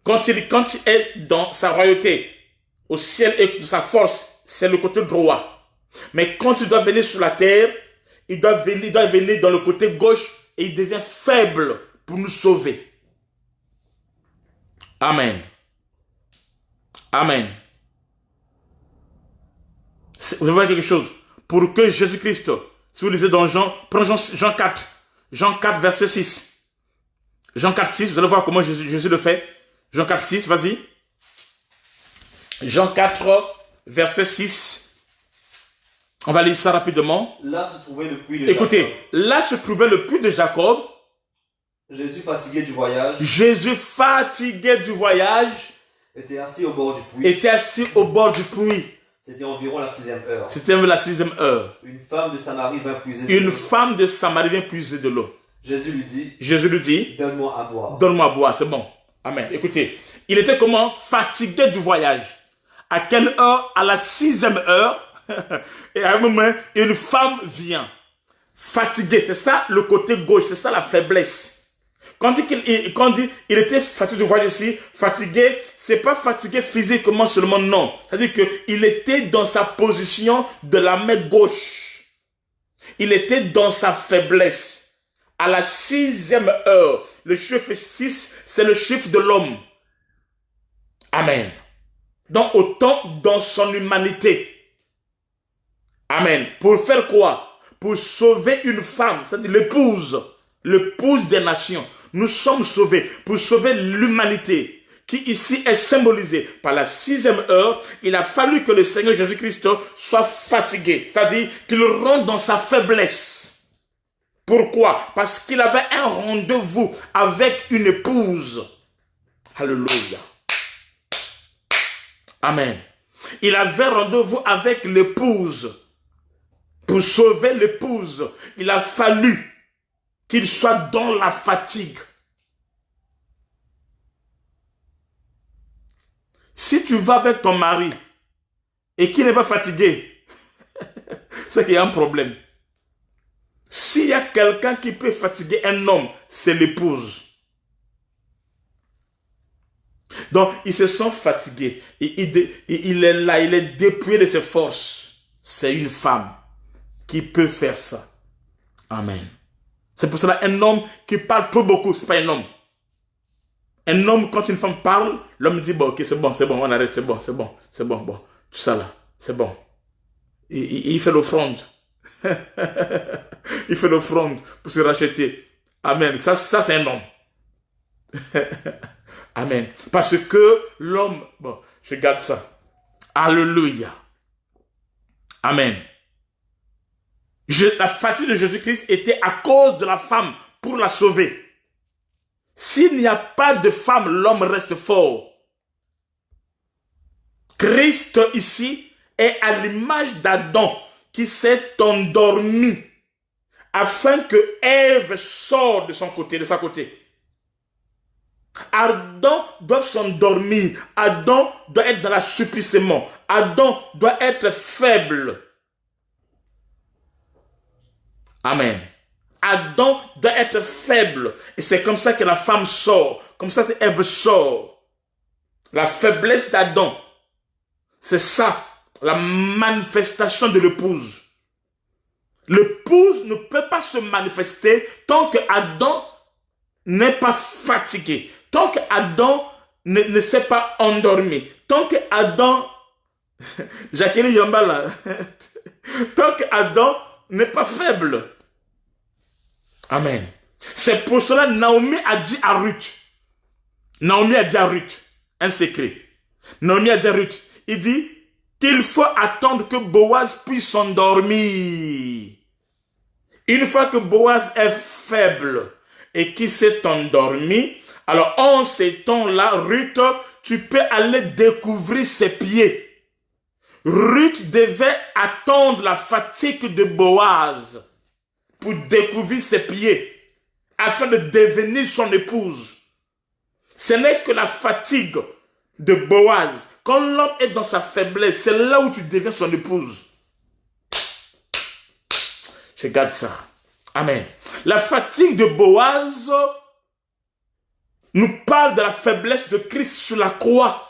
Quand il est dans sa royauté, au ciel et de sa force, c'est le côté droit. Mais quand il doit venir sur la terre, il doit venir dans le côté gauche et il devient faible pour nous sauver. Amen. Amen. Vous allez voir quelque chose. Pour que Jésus-Christ, si vous lisez dans Jean, prenez Jean 4. Jean 4, verset 6. Jean 4, 6, vous allez voir comment Jésus le fait. Jean 4, 6, vas-y. Jean 4, verset 6. On va lire ça rapidement. Là se trouvait le puits de Jacob. Écoutez, là se trouvait le puits de Jacob. Jésus fatigué du voyage. Jésus fatigué du voyage. Était assis au bord du puits. Était assis au bord du puits. C'était environ la 6e heure. C'était la 6e heure. Une femme de Samarie vint puiser de l'eau. Une femme de Samarie vient puiser de l'eau. Jésus lui dit, donne-moi à boire. Donne-moi à boire, c'est bon. Amen. Écoutez, il était comment? Fatigué du voyage. À quelle heure? À la 6e heure. Et à un moment, une femme vient. Fatigué, c'est ça le côté gauche, c'est ça la faiblesse. Quand il était fatigué du voyage ici, fatigué, c'est pas fatigué physiquement seulement, non. C'est-à-dire qu'il était dans sa position de la main gauche. Il était dans sa faiblesse. À la 6e heure, le chiffre 6, c'est le chiffre de l'homme. Amen. Donc autant dans son humanité. Amen. Pour faire quoi? Pour sauver une femme, c'est-à-dire l'épouse des nations. Nous sommes sauvés pour sauver l'humanité qui ici est symbolisée par la 6e heure. Il a fallu que le Seigneur Jésus-Christ soit fatigué, c'est-à-dire qu'il rentre dans sa faiblesse Pourquoi? Parce qu'il avait un rendez-vous avec une épouse. Alléluia. Amen. Il avait rendez-vous avec l'épouse. Pour sauver l'épouse, il a fallu qu'il soit dans la fatigue. Si tu vas avec ton mari et qu'il n'est pas fatigué, c'est qu'il y a un problème. S'il y a quelqu'un qui peut fatiguer un homme, c'est l'épouse. Donc, ils se sont fatigués. Il est là, il est dépouillé de ses forces. C'est une femme qui peut faire ça. Amen. C'est pour cela un homme qui parle trop beaucoup, c'est pas un homme. Un homme, quand une femme parle, l'homme dit, bon, ok, c'est bon, on arrête, c'est bon, bon, tout ça là, c'est bon. Il fait l'offrande. Il fait l'offrande pour se racheter. Amen. Ça c'est un homme. Amen. Parce que l'homme, bon, je garde ça. Alléluia. Amen. La fatigue de Jésus-Christ était à cause de la femme pour la sauver. S'il n'y a pas de femme, l'homme reste fort. Christ ici est à l'image d'Adam qui s'est endormi afin que Ève sorte de son côté, de sa côté. Adam doit s'endormir. Adam doit être dans l'assouplissement. Adam doit être faible. Amen. Adam doit être faible. Et c'est comme ça que la femme sort. Comme ça que Ève sort. La faiblesse d'Adam. C'est ça, la manifestation de l'épouse. L'épouse ne peut pas se manifester tant que Adam n'est pas fatigué. Tant que Adam ne s'est pas endormi. Tant que Adam... Jacqueline Yamba là. Tant que Adam n'est pas faible. Amen. C'est pour cela que Naomi a dit à Ruth. Naomi a dit à Ruth un secret. Naomi a dit à Ruth, il dit qu'il faut attendre que Boaz puisse s'endormir. Une fois que Boaz est faible et qu'il s'est endormi, alors en ces temps-là, Ruth, tu peux aller découvrir ses pieds. Ruth devait attendre la fatigue de Boaz pour découvrir ses pieds, afin de devenir son épouse. Ce n'est que la fatigue de Boaz. Quand l'homme est dans sa faiblesse, c'est là où tu deviens son épouse. Je garde ça. Amen. La fatigue de Boaz nous parle de la faiblesse de Christ sur la croix.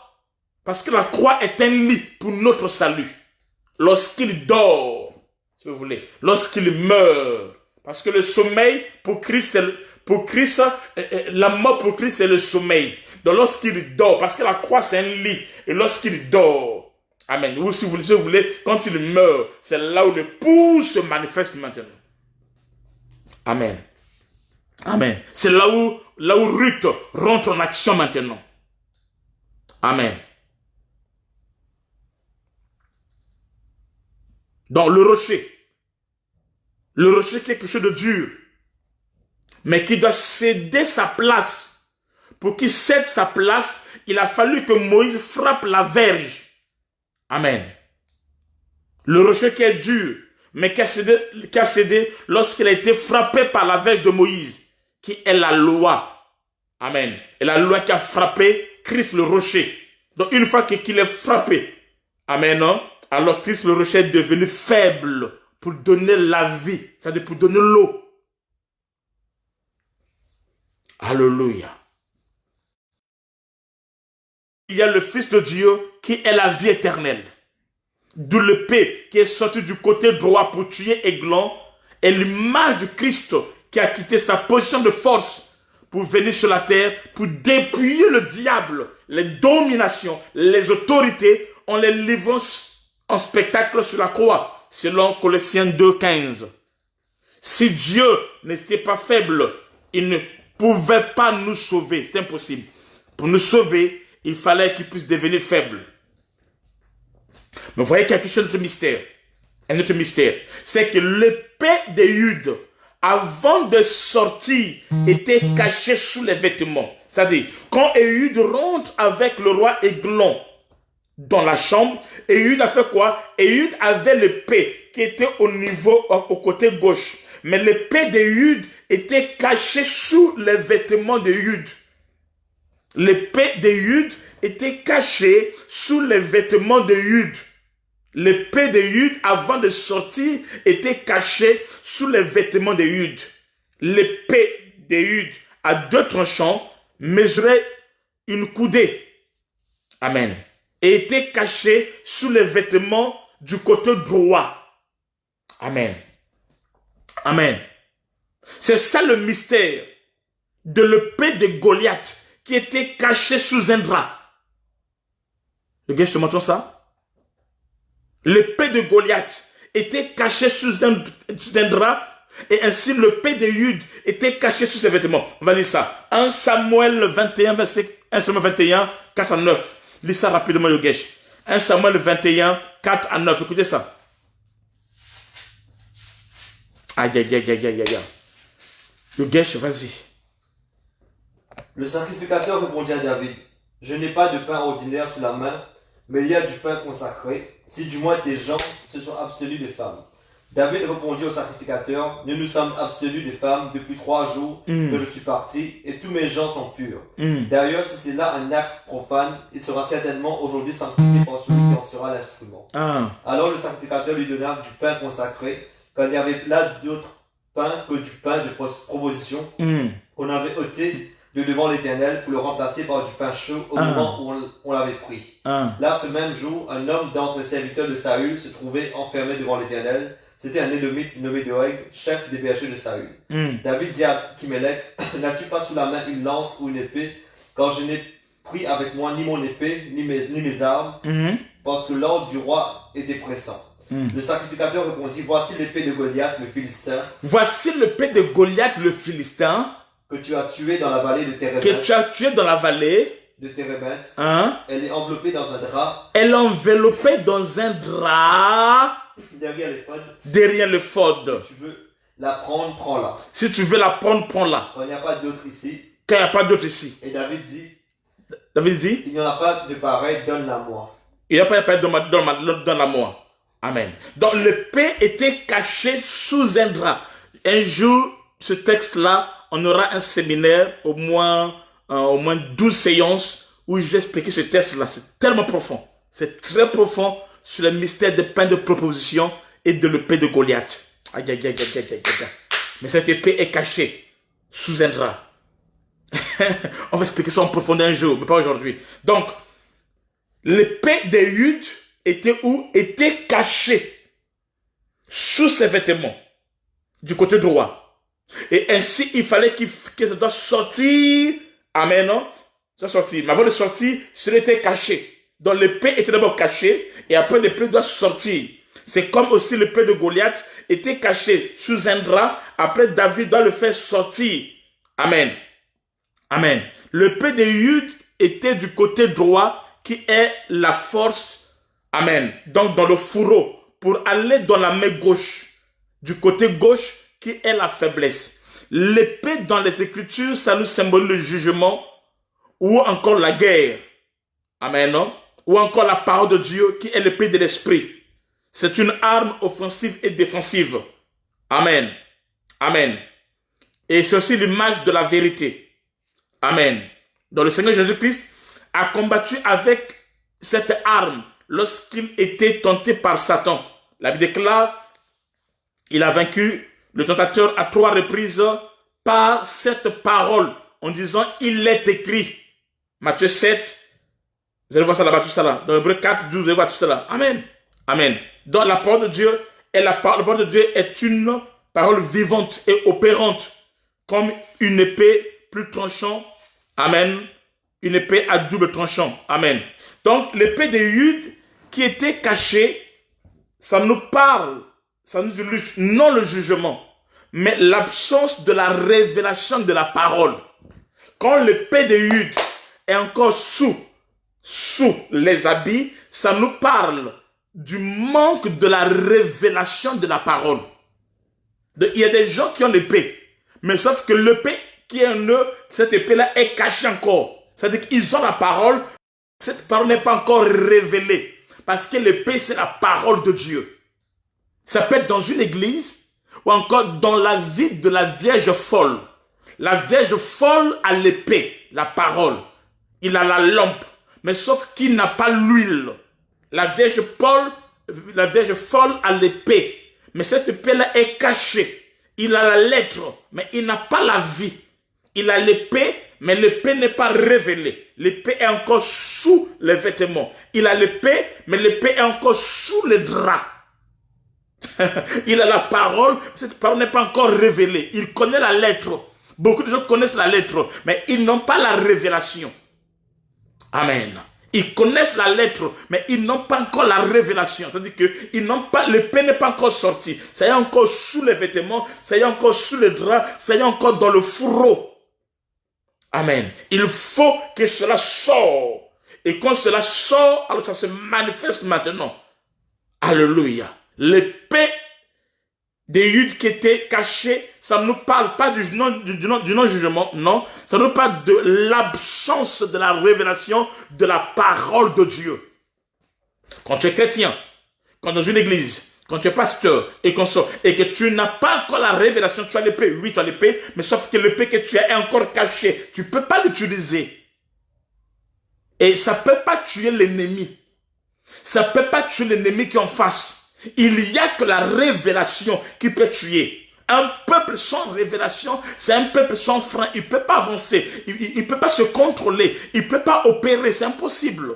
Parce que la croix est un lit pour notre salut. Lorsqu'il dort, si vous voulez, lorsqu'il meurt. Parce que le sommeil pour Christ, la mort pour Christ, c'est le sommeil. Donc lorsqu'il dort, parce que la croix c'est un lit, et lorsqu'il dort, amen. Ou si vous voulez, quand il meurt, c'est là où l'épouse se manifeste maintenant. Amen. Amen. C'est là où Ruth rentre en action maintenant. Amen. Donc le rocher est quelque chose de dur, mais qui doit céder sa place. Pour qu'il cède sa place, il a fallu que Moïse frappe la verge. Amen. Le rocher qui est dur, mais qui a cédé lorsqu'il a été frappé par la verge de Moïse, qui est la loi. Amen. Et la loi qui a frappé Christ le rocher. Donc une fois qu'il est frappé, amen, non? Alors Christ le rocher est devenu faible pour donner la vie, c'est-à-dire pour donner l'eau. Alléluia. Il y a le Fils de Dieu qui est la vie éternelle. D'où l'épée qui est sortie du côté droit pour tuer Aiglon est l'image du Christ qui a quitté sa position de force pour venir sur la terre, pour dépouiller le diable, les dominations, les autorités, en les livrant en spectacle sur la croix, selon Colossiens 2,15. Si Dieu n'était pas faible, il ne pouvait pas nous sauver. C'est impossible. Pour nous sauver, il fallait qu'il puisse devenir faible. Mais vous voyez quelque chose de mystère. Un autre mystère. C'est que l'épée de Jude avant de sortir, était caché sous les vêtements. C'est-à-dire, quand Éhud rentre avec le roi Églon dans la chambre, Éhud a fait quoi? Éhud avait l'épée qui était au côté gauche. Mais l'épée d'Éhud était cachée sous les vêtements d'Éhud. L'épée d'Éhud était cachée sous les vêtements d'Éhud. L'épée d'Éhud, avant de sortir, était cachée sous les vêtements d'Éhud. L'épée d'Éhud, à 2 tranchants, mesurait une coudée. Amen. Et était cachée sous les vêtements du côté droit. Amen. Amen. C'est ça le mystère de l'épée de Goliath qui était cachée sous un drap. Le gars, je te montre ça. L'épée de Goliath était cachée sous un drap et ainsi l'épée d'Éhud était cachée sous ses vêtements. On va lire ça. 1 Samuel 21, verset 1 Samuel 21, 4 à 9. Lis ça rapidement, Yogesh. 1 Samuel 21, 4 à 9. Écoutez ça. Aïe, aïe, aïe, aïe, aïe, aïe. Yogesh, vas-y. Le sacrificateur répondit à David, « Je n'ai pas de pain ordinaire sous la main, mais il y a du pain consacré, si du moins tes gens se sont abstenus des femmes. » David répondit au sacrificateur, « Nous nous sommes abstenus des femmes depuis 3 jours que je suis parti, et tous mes gens sont purs. D'ailleurs, si c'est là un acte profane, il sera certainement aujourd'hui sanctifié par celui qui en sera l'instrument. Alors le sacrificateur lui donna du pain consacré, quand il n'y avait là d'autre pain que du pain de proposition, on avait ôté de devant l'Éternel pour le remplacer par du pain chaud au moment où on l'avait pris. Là, ce même jour, un homme d'entre les serviteurs de Saül se trouvait enfermé devant l'Éternel. C'était un Édomite nommé Doeg, chef des bergers de Saül. David dit à Achimelech, « N'as-tu pas sous la main une lance ou une épée, quand je n'ai pris avec moi ni mon épée, ni mes armes, parce que l'ordre du roi était pressant. » Le sacrificateur répondit, « Voici l'épée de Goliath, le Philistin. » Voici l'épée de Goliath, le Philistin. Que tu as tué dans la vallée de Térébinth. Que tu as tué dans la vallée de Térébinth. Elle est enveloppée dans un drap. Elle est enveloppée dans un drap. Derrière l'éphod. Si tu veux la prendre, prends-la. Si tu veux la prendre, prends-la. Quand il n'y a pas d'autre ici. Quand il n'y a pas d'autre ici. Et David dit. Il n'y en a pas de pareil, donne-la moi. Il n'y a pas de pareil, donne-la moi. Amen. Donc l'épée était cachée sous un drap. Un jour, ce texte-là, on aura un séminaire, au moins 12 séances, où je vais expliquer ce texte-là. C'est tellement profond. C'est très profond sur le mystère des pains de proposition et de l'épée de Goliath. Aïe, aïe, aïe, aïe, aïe, aïe, aïe. Mais cette épée est cachée sous un drap. On va expliquer ça en profondeur un jour, mais pas aujourd'hui. Donc, l'épée d'Éhud était où? Était cachée sous ses vêtements, du côté droit. Et ainsi, il fallait que ça doit sortir. Amen, non? Ça doit sortir. Mais avant de sortir, cela était caché. Donc l'épée était d'abord cachée, et après l'épée doit sortir. C'est comme aussi l'épée de Goliath était cachée sous un drap. Après, David doit le faire sortir. Amen. Amen. L'épée d'Éhud était du côté droit, qui est la force. Amen. Donc dans le fourreau, pour aller dans la main gauche. Du côté gauche, qui est la faiblesse. L'épée dans les Écritures, ça nous symbolise le jugement ou encore la guerre. Amen, non? Ou encore la parole de Dieu qui est l'épée de l'esprit. C'est une arme offensive et défensive. Amen. Amen. Et c'est aussi l'image de la vérité. Amen. Donc le Seigneur Jésus-Christ a combattu avec cette arme lorsqu'il était tenté par Satan. La Bible déclare, il a vaincu le tentateur à 3 reprises par cette parole en disant il est écrit. Matthieu 7, vous allez voir ça là-bas, tout ça là. Dans Hébreux 4, 12, vous allez voir tout ça là. Amen. Amen. Donc la parole de Dieu, la parole de Dieu est une parole vivante et opérante, comme une épée plus tranchante. Amen. Une épée à double tranchant. Amen. Donc l'épée d'Éhud qui était cachée, ça nous parle. Ça nous illustre non le jugement, mais l'absence de la révélation de la parole. Quand l'épée d'Éhud est encore sous les habits, ça nous parle du manque de la révélation de la parole. Il y a des gens qui ont l'épée. Mais sauf que l'épée qui est en eux, cette épée-là est cachée encore. C'est-à-dire qu'ils ont la parole. Cette parole n'est pas encore révélée. Parce que l'épée, c'est la parole de Dieu. Ça peut être dans une église ou encore dans la vie de la Vierge folle. La Vierge folle a l'épée, la parole. Il a la lampe. Mais sauf qu'il n'a pas l'huile. La Vierge folle a l'épée. Mais cette épée-là est cachée. Il a la lettre, mais il n'a pas la vie. Il a l'épée, mais l'épée n'est pas révélée. L'épée est encore sous les vêtements. Il a l'épée, mais l'épée est encore sous les draps. Il a la parole, cette parole n'est pas encore révélée. Il connaît la lettre. Beaucoup de gens connaissent la lettre, mais ils n'ont pas la révélation. Amen. Ils connaissent la lettre, mais ils n'ont pas encore la révélation. C'est-à-dire que ils n'ont pas, l'épée n'est pas encore sortie. Ça y est encore sous les vêtements, ça y est encore sous les draps, ça y est encore dans le fourreau. Amen. Il faut que cela sorte. Et quand cela sort, alors ça se manifeste maintenant. Alléluia. L'épée des Judes qui était cachée, ça ne nous parle pas du non-jugement, non. Ça nous parle de l'absence de la révélation de la parole de Dieu. Quand tu es chrétien, quand dans une église, quand tu es pasteur et que tu n'as pas encore la révélation, tu as l'épée, oui tu as l'épée, mais sauf que l'épée que tu as est encore cachée. Tu ne peux pas l'utiliser. Et ça ne peut pas tuer l'ennemi. Ça ne peut pas tuer l'ennemi qui est en face. Il n'y a que la révélation qui peut tuer. Un peuple sans révélation, c'est un peuple sans frein. Il ne peut pas avancer. Il ne peut pas se contrôler. Il ne peut pas opérer. C'est impossible.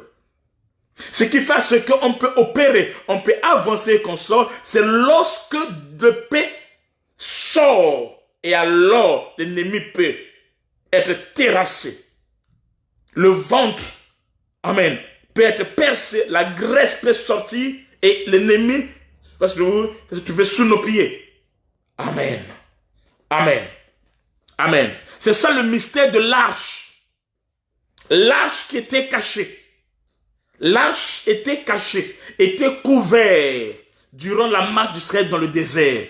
Ce qui fait ce qu'on peut opérer, on peut avancer et qu'on sort, c'est lorsque l'épée sort. Et alors, l'ennemi peut être terrassé. Le ventre, amen, peut être percé. La graisse peut sortir. Et l'ennemi va se trouver sous nos pieds. Amen. Amen. Amen. C'est ça le mystère de l'arche. L'arche qui était cachée. L'arche était cachée, était couverte durant la marche d'Israël dans le désert.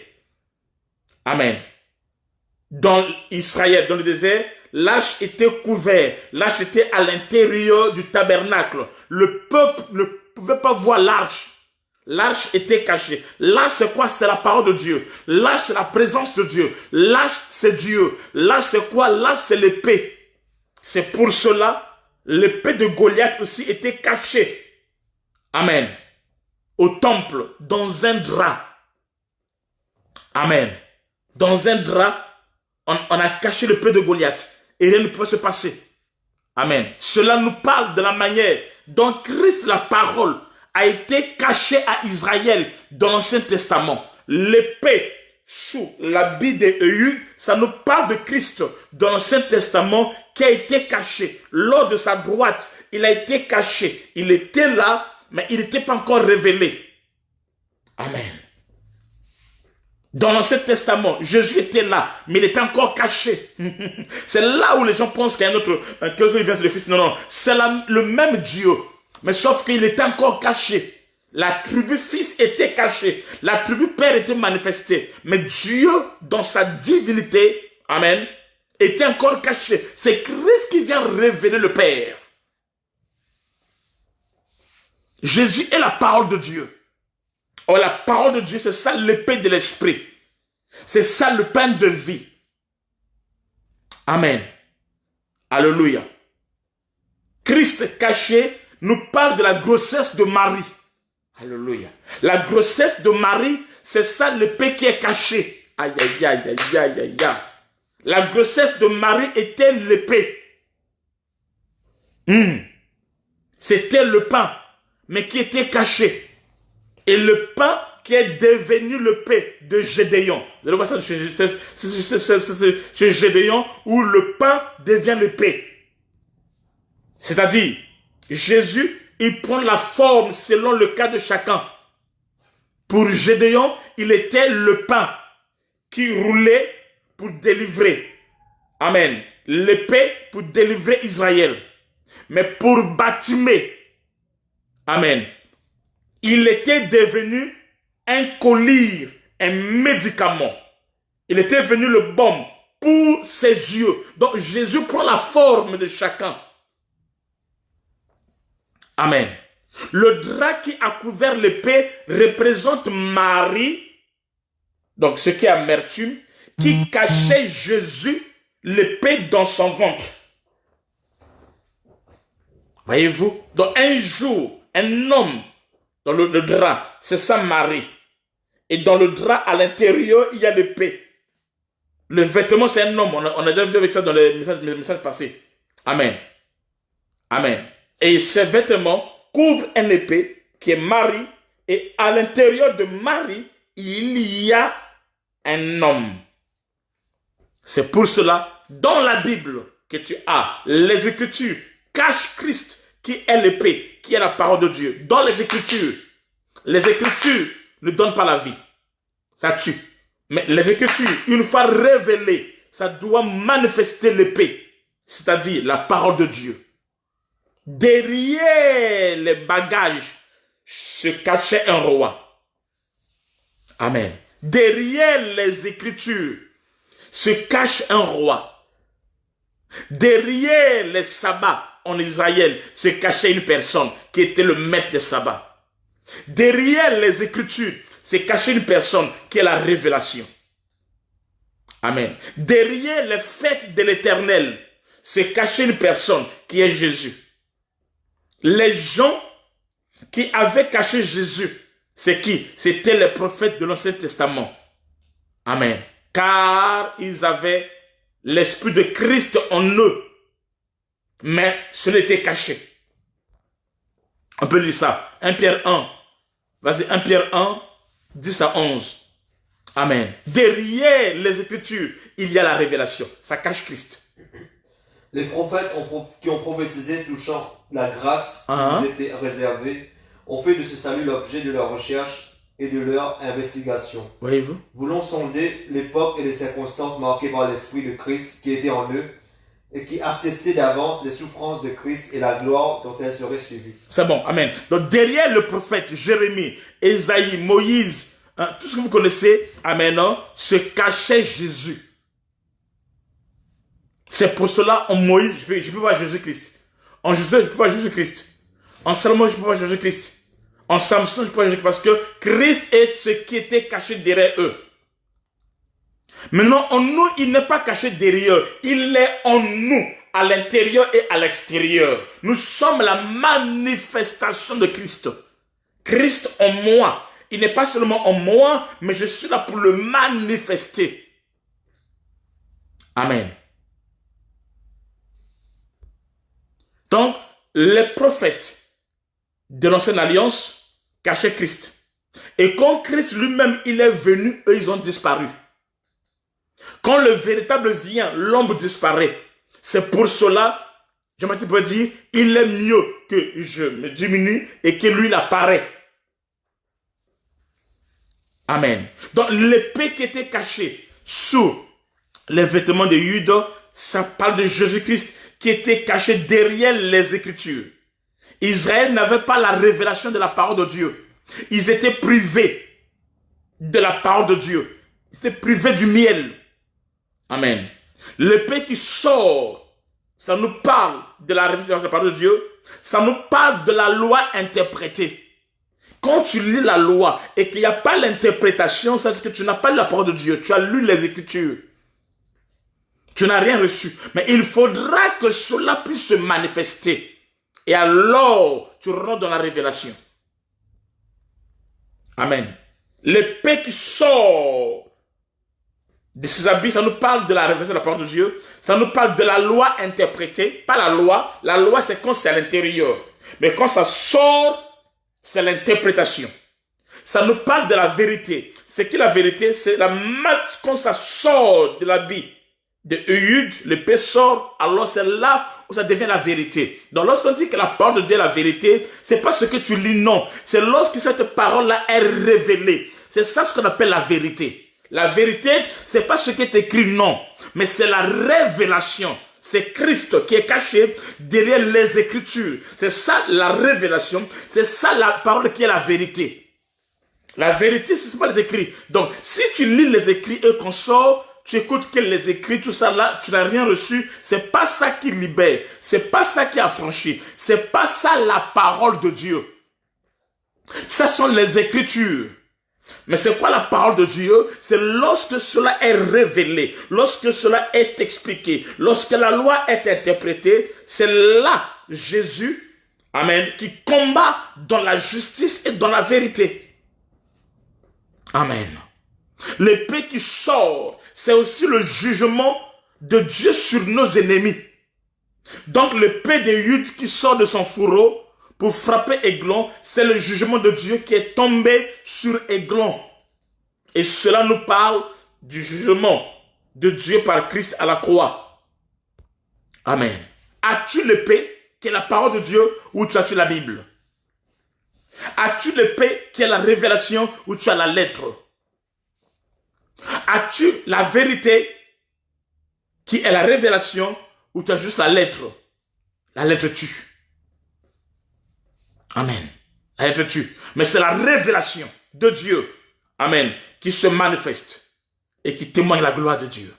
Amen. Dans Israël, dans le désert, l'arche était couverte. L'arche était à l'intérieur du tabernacle. Le peuple ne pouvait pas voir l'arche. L'arche était cachée. L'arche, c'est quoi? C'est la parole de Dieu. L'arche, c'est la présence de Dieu. L'arche, c'est Dieu. L'arche, c'est quoi? L'arche, c'est l'épée. C'est pour cela, l'épée de Goliath aussi était cachée. Amen. Au temple, dans un drap. Amen. Dans un drap, on a caché l'épée de Goliath. Et rien ne pouvait se passer. Amen. Cela nous parle de la manière dont Christ, la parole, a été caché à Israël dans l'Ancien Testament. L'épée sous l'habit des Eunuques, ça nous parle de Christ dans l'Ancien Testament qui a été caché. Lors de sa droite, il a été caché. Il était là, mais il n'était pas encore révélé. Amen. Dans l'Ancien Testament, Jésus était là, mais il était encore caché. C'est là où les gens pensent qu'il y a un autre, quelqu'un qui vient sur le Fils. Non, non, c'est le même Dieu. Mais sauf qu'il était encore caché. La tribu fils était cachée. La tribu père était manifestée. Mais Dieu, dans sa divinité, amen, était encore caché. C'est Christ qui vient révéler le Père. Jésus est la parole de Dieu. Or, la parole de Dieu, c'est ça l'épée de l'esprit. C'est ça le pain de vie. Amen. Alléluia. Christ caché nous parle de la grossesse de Marie. Alléluia. La grossesse de Marie, c'est ça l'épée qui est cachée. Aïe, aïe, aïe, aïe, aïe, aïe, aïe. La grossesse de Marie était l'épée. C'était le pain, mais qui était caché. Et le pain qui est devenu l'épée de Gédéon. Vous allez voir ça chez Gédéon, où le pain devient l'épée. C'est-à-dire, Jésus, il prend la forme selon le cas de chacun. Pour Gédéon, il était le pain qui roulait pour délivrer. Amen. L'épée pour délivrer Israël. Mais pour Batimée, amen, il était devenu un collyre, un médicament. Il était venu le baume pour ses yeux. Donc Jésus prend la forme de chacun. Amen. Le drap qui a couvert l'épée représente Marie, donc ce qui est amertume, qui cachait Jésus, l'épée dans son ventre. Voyez-vous? Donc un jour, un homme dans le drap, c'est ça Marie. Et dans le drap, à l'intérieur, il y a l'épée. Le vêtement, c'est un homme. On a déjà vu avec ça dans les messages passés. Amen. Amen. Et ces vêtements couvrent une épée qui est Marie. Et à l'intérieur de Marie, il y a un homme. C'est pour cela, dans la Bible, que tu as les Écritures cachent Christ, qui est l'épée, qui est la parole de Dieu. Dans les Écritures ne donnent pas la vie. Ça tue. Mais les Écritures, une fois révélées, ça doit manifester l'épée, c'est-à-dire la parole de Dieu. Derrière les bagages se cachait un roi. Amen. Derrière les Écritures se cache un roi. Derrière les sabbats en Israël se cachait une personne qui était le maître des sabbats. Derrière les Écritures se cachait une personne qui est la révélation. Amen. Derrière les fêtes de l'Éternel se cachait une personne qui est Jésus. Les gens qui avaient caché Jésus, c'est qui? C'était les prophètes de l'Ancien Testament. Amen. Car ils avaient l'esprit de Christ en eux. Mais ce n'était caché. On peut lire ça. 1 Pierre 1. Vas-y, 1 Pierre 1, 10 à 11. Amen. Derrière les Écritures, il y a la révélation. Ça cache Christ. Les prophètes qui ont prophétisé touchant la grâce qui nous était réservée ont fait de ce salut l'objet de leur recherche et de leur investigation. Voyez-vous? Voulons sonder l'époque et les circonstances marquées par l'Esprit de Christ qui était en eux et qui attestait d'avance les souffrances de Christ et la gloire dont elles seraient suivies. C'est bon, amen. Donc derrière le prophète Jérémie, Ésaïe, Moïse, tout ce que vous connaissez, amen, se cachait Jésus. C'est pour cela, en Moïse, je peux voir Jésus-Christ. En Joseph, je peux voir Jésus-Christ. En Salomon, je peux voir Jésus-Christ. En Samson, je peux voir Jésus-Christ. Parce que Christ est ce qui était caché derrière eux. Maintenant, en nous, il n'est pas caché derrière. Il est en nous, à l'intérieur et à l'extérieur. Nous sommes la manifestation de Christ. Christ en moi. Il n'est pas seulement en moi, mais je suis là pour le manifester. Amen. Donc, les prophètes de l'Ancienne Alliance cachaient Christ. Et quand Christ lui-même, il est venu, eux, ils ont disparu. Quand le véritable vient, l'ombre disparaît. C'est pour cela, Jean-Baptiste peut dire, il est mieux que je me diminue et que lui, il apparaît. Amen. Donc, l'épée qui était cachée sous les vêtements de Judas, ça parle de Jésus-Christ qui était caché derrière les Écritures. Israël n'avait pas la révélation de la parole de Dieu. Ils étaient privés de la parole de Dieu. Ils étaient privés du miel. Amen. L'épée qui sort, ça nous parle de la révélation de la parole de Dieu. Ça nous parle de la loi interprétée. Quand tu lis la loi et qu'il n'y a pas l'interprétation, ça veut dire que tu n'as pas lu la parole de Dieu. Tu as lu les Écritures. Tu n'as rien reçu. Mais il faudra que cela puisse se manifester. Et alors, tu rentres dans la révélation. Amen. L'épée qui sort de ses habits, ça nous parle de la révélation de la parole de Dieu. Ça nous parle de la loi interprétée. Pas la loi. La loi, c'est quand c'est à l'intérieur. Mais quand ça sort, c'est l'interprétation. Ça nous parle de la vérité. C'est qui la vérité? C'est quand ça sort de l'habit de Ehud, l'épée sort, alors c'est là où ça devient la vérité. Donc lorsqu'on dit que la parole de Dieu est la vérité, c'est pas ce que tu lis, non. C'est lorsque cette parole-là est révélée. C'est ça ce qu'on appelle la vérité. La vérité, c'est pas ce qui est écrit, non. Mais c'est la révélation. C'est Christ qui est caché derrière les Écritures. C'est ça la révélation. C'est ça la parole qui est la vérité. La vérité, ce n'est pas les écrits. Donc, si tu lis les écrits et qu'on sort, tu écoutes que les écrits, tout ça là, tu n'as rien reçu. C'est pas ça qui libère. C'est pas ça qui affranchit. C'est pas ça la parole de Dieu. Ça sont les écritures. Mais c'est quoi la parole de Dieu? C'est lorsque cela est révélé, lorsque cela est expliqué, lorsque la loi est interprétée, c'est là Jésus, amen, qui combat dans la justice et dans la vérité. Amen. L'épée qui sort, c'est aussi le jugement de Dieu sur nos ennemis. Donc l'épée de Jude qui sort de son fourreau pour frapper Églon, c'est le jugement de Dieu qui est tombé sur Églon. Et cela nous parle du jugement de Dieu par Christ à la croix. Amen. As-tu l'épée qui est la parole de Dieu ou tu as-tu la Bible? As-tu l'épée qui est la révélation ou tu as la lettre? As-tu la vérité qui est la révélation ou tu as juste la lettre? La lettre tue. Amen. La lettre tue. Mais c'est la révélation de Dieu. Amen. Qui se manifeste et qui témoigne la gloire de Dieu.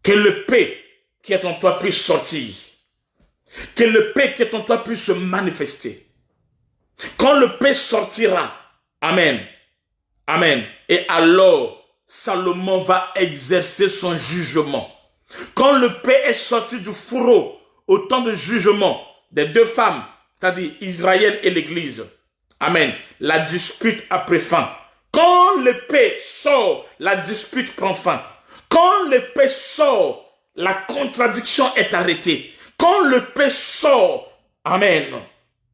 Que l'épée qui est en toi puisse sortir. Que l'épée qui est en toi puisse se manifester. Quand l'épée sortira, amen, amen, et alors Salomon va exercer son jugement. Quand l'épée est sortie du fourreau au temps de jugement des deux femmes, c'est-à-dire Israël et l'Église, amen, la dispute a pris fin. Quand l'épée sort, la dispute prend fin. Quand l'épée sort, la contradiction est arrêtée. Quand l'épée sort, amen,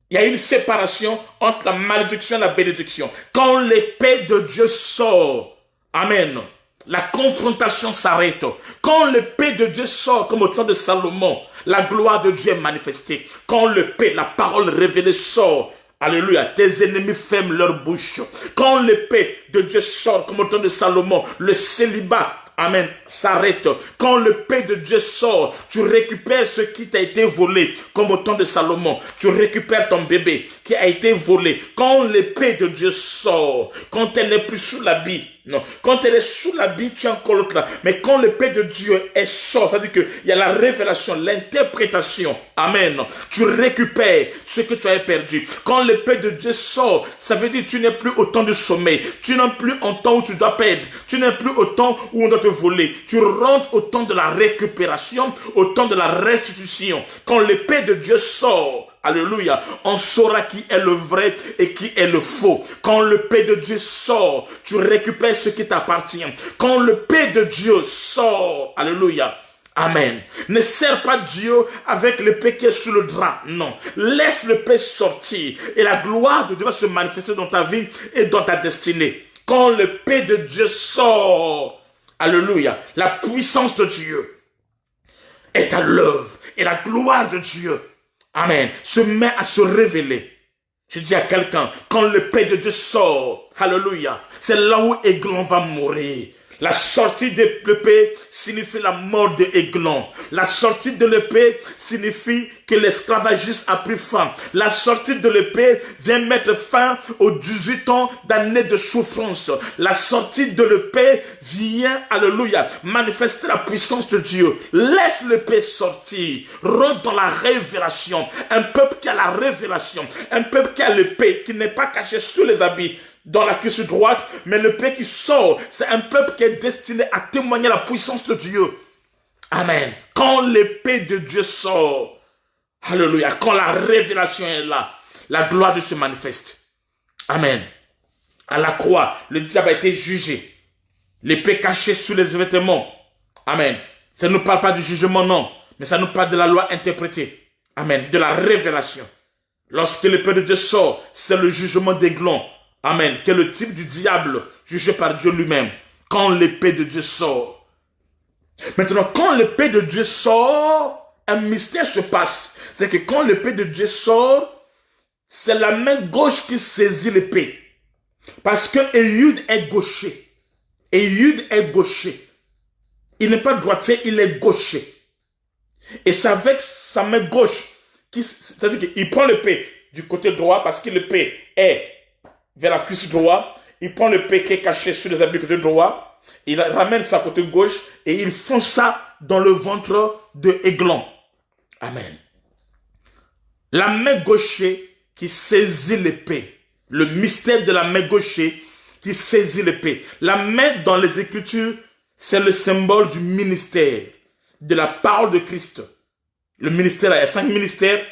il y a une séparation entre la malédiction et la bénédiction. Quand l'épée de Dieu sort, amen, la confrontation s'arrête. Quand l'épée de Dieu sort, comme au temps de Salomon, la gloire de Dieu est manifestée. Quand l'épée, la parole révélée sort, alléluia, tes ennemis ferment leur bouche. Quand l'épée de Dieu sort, comme au temps de Salomon, le célibat, amen, s'arrête. Quand l'épée de Dieu sort, tu récupères ce qui t'a été volé, comme au temps de Salomon. Tu récupères ton bébé qui a été volé. Quand l'épée de Dieu sort, quand elle n'est plus sous l'habit, non, quand elle est sous l'habit, tu as encore l'autre là. Mais quand l'épée de Dieu est sort, c'est-à-dire qu'il y a la révélation, l'interprétation, amen, tu récupères ce que tu avais perdu. Quand l'épée de Dieu sort, ça veut dire que tu n'es plus au temps du sommeil. Tu n'es plus au temps où tu dois perdre. Tu n'es plus au temps où on doit te voler. Tu rentres au temps de la récupération, au temps de la restitution. Quand l'épée de Dieu sort, alléluia, on saura qui est le vrai et qui est le faux. Quand l'épée de Dieu sort, tu récupères ce qui t'appartient. Quand l'épée de Dieu sort, alléluia, amen. Ne sers pas Dieu avec l'épée qui est sous le drap, non. Laisse l'épée sortir et la gloire de Dieu va se manifester dans ta vie et dans ta destinée. Quand l'épée de Dieu sort, alléluia, la puissance de Dieu est à l'œuvre et la gloire de Dieu, amen, se met à se révéler. Je dis à quelqu'un, quand l'épée de Dieu sort, alléluia, c'est là où Églon va mourir. La sortie de l'épée signifie la mort de Églon. La sortie de l'épée signifie que l'esclavagisme a pris fin. La sortie de l'épée vient mettre fin aux 18 ans d'années de souffrance. La sortie de l'épée vient, alléluia, manifester la puissance de Dieu. Laisse l'épée sortir. Rentre dans la révélation. Un peuple qui a la révélation. Un peuple qui a l'épée, qui n'est pas caché sous les habits, dans la cuisse droite, mais l'épée qui sort, c'est un peuple qui est destiné à témoigner la puissance de Dieu. Amen. Quand l'épée de Dieu sort, alléluia, quand la révélation est là, la gloire de Dieu se manifeste. Amen. À la croix, le diable a été jugé. L'épée cachée sous les vêtements. Amen. Ça ne nous parle pas du jugement, non, mais ça nous parle de la loi interprétée. Amen. De la révélation. Lorsque l'épée de Dieu sort, c'est le jugement d'Églon. Amen. Qui est le type du diable jugé par Dieu lui-même. Quand l'épée de Dieu sort. Maintenant, quand l'épée de Dieu sort, un mystère se passe. C'est que quand l'épée de Dieu sort, c'est la main gauche qui saisit l'épée. Parce que Ehud est gaucher. Ehud est gaucher. Il n'est pas droitier, il est gaucher. Et c'est avec sa main gauche, c'est-à-dire qu'il prend l'épée du côté droit parce que l'épée est vers la cuisse droite. Il prend l'épée qui est cachée sur les habits côté droit. Il ramène ça côté gauche et il fonce ça dans le ventre de Églon. Amen. La main gauchée qui saisit l'épée. Le mystère de la main gauchée qui saisit l'épée. La main dans les Écritures, c'est le symbole du ministère, de la parole de Christ. Le ministère, il y a 5 ministères,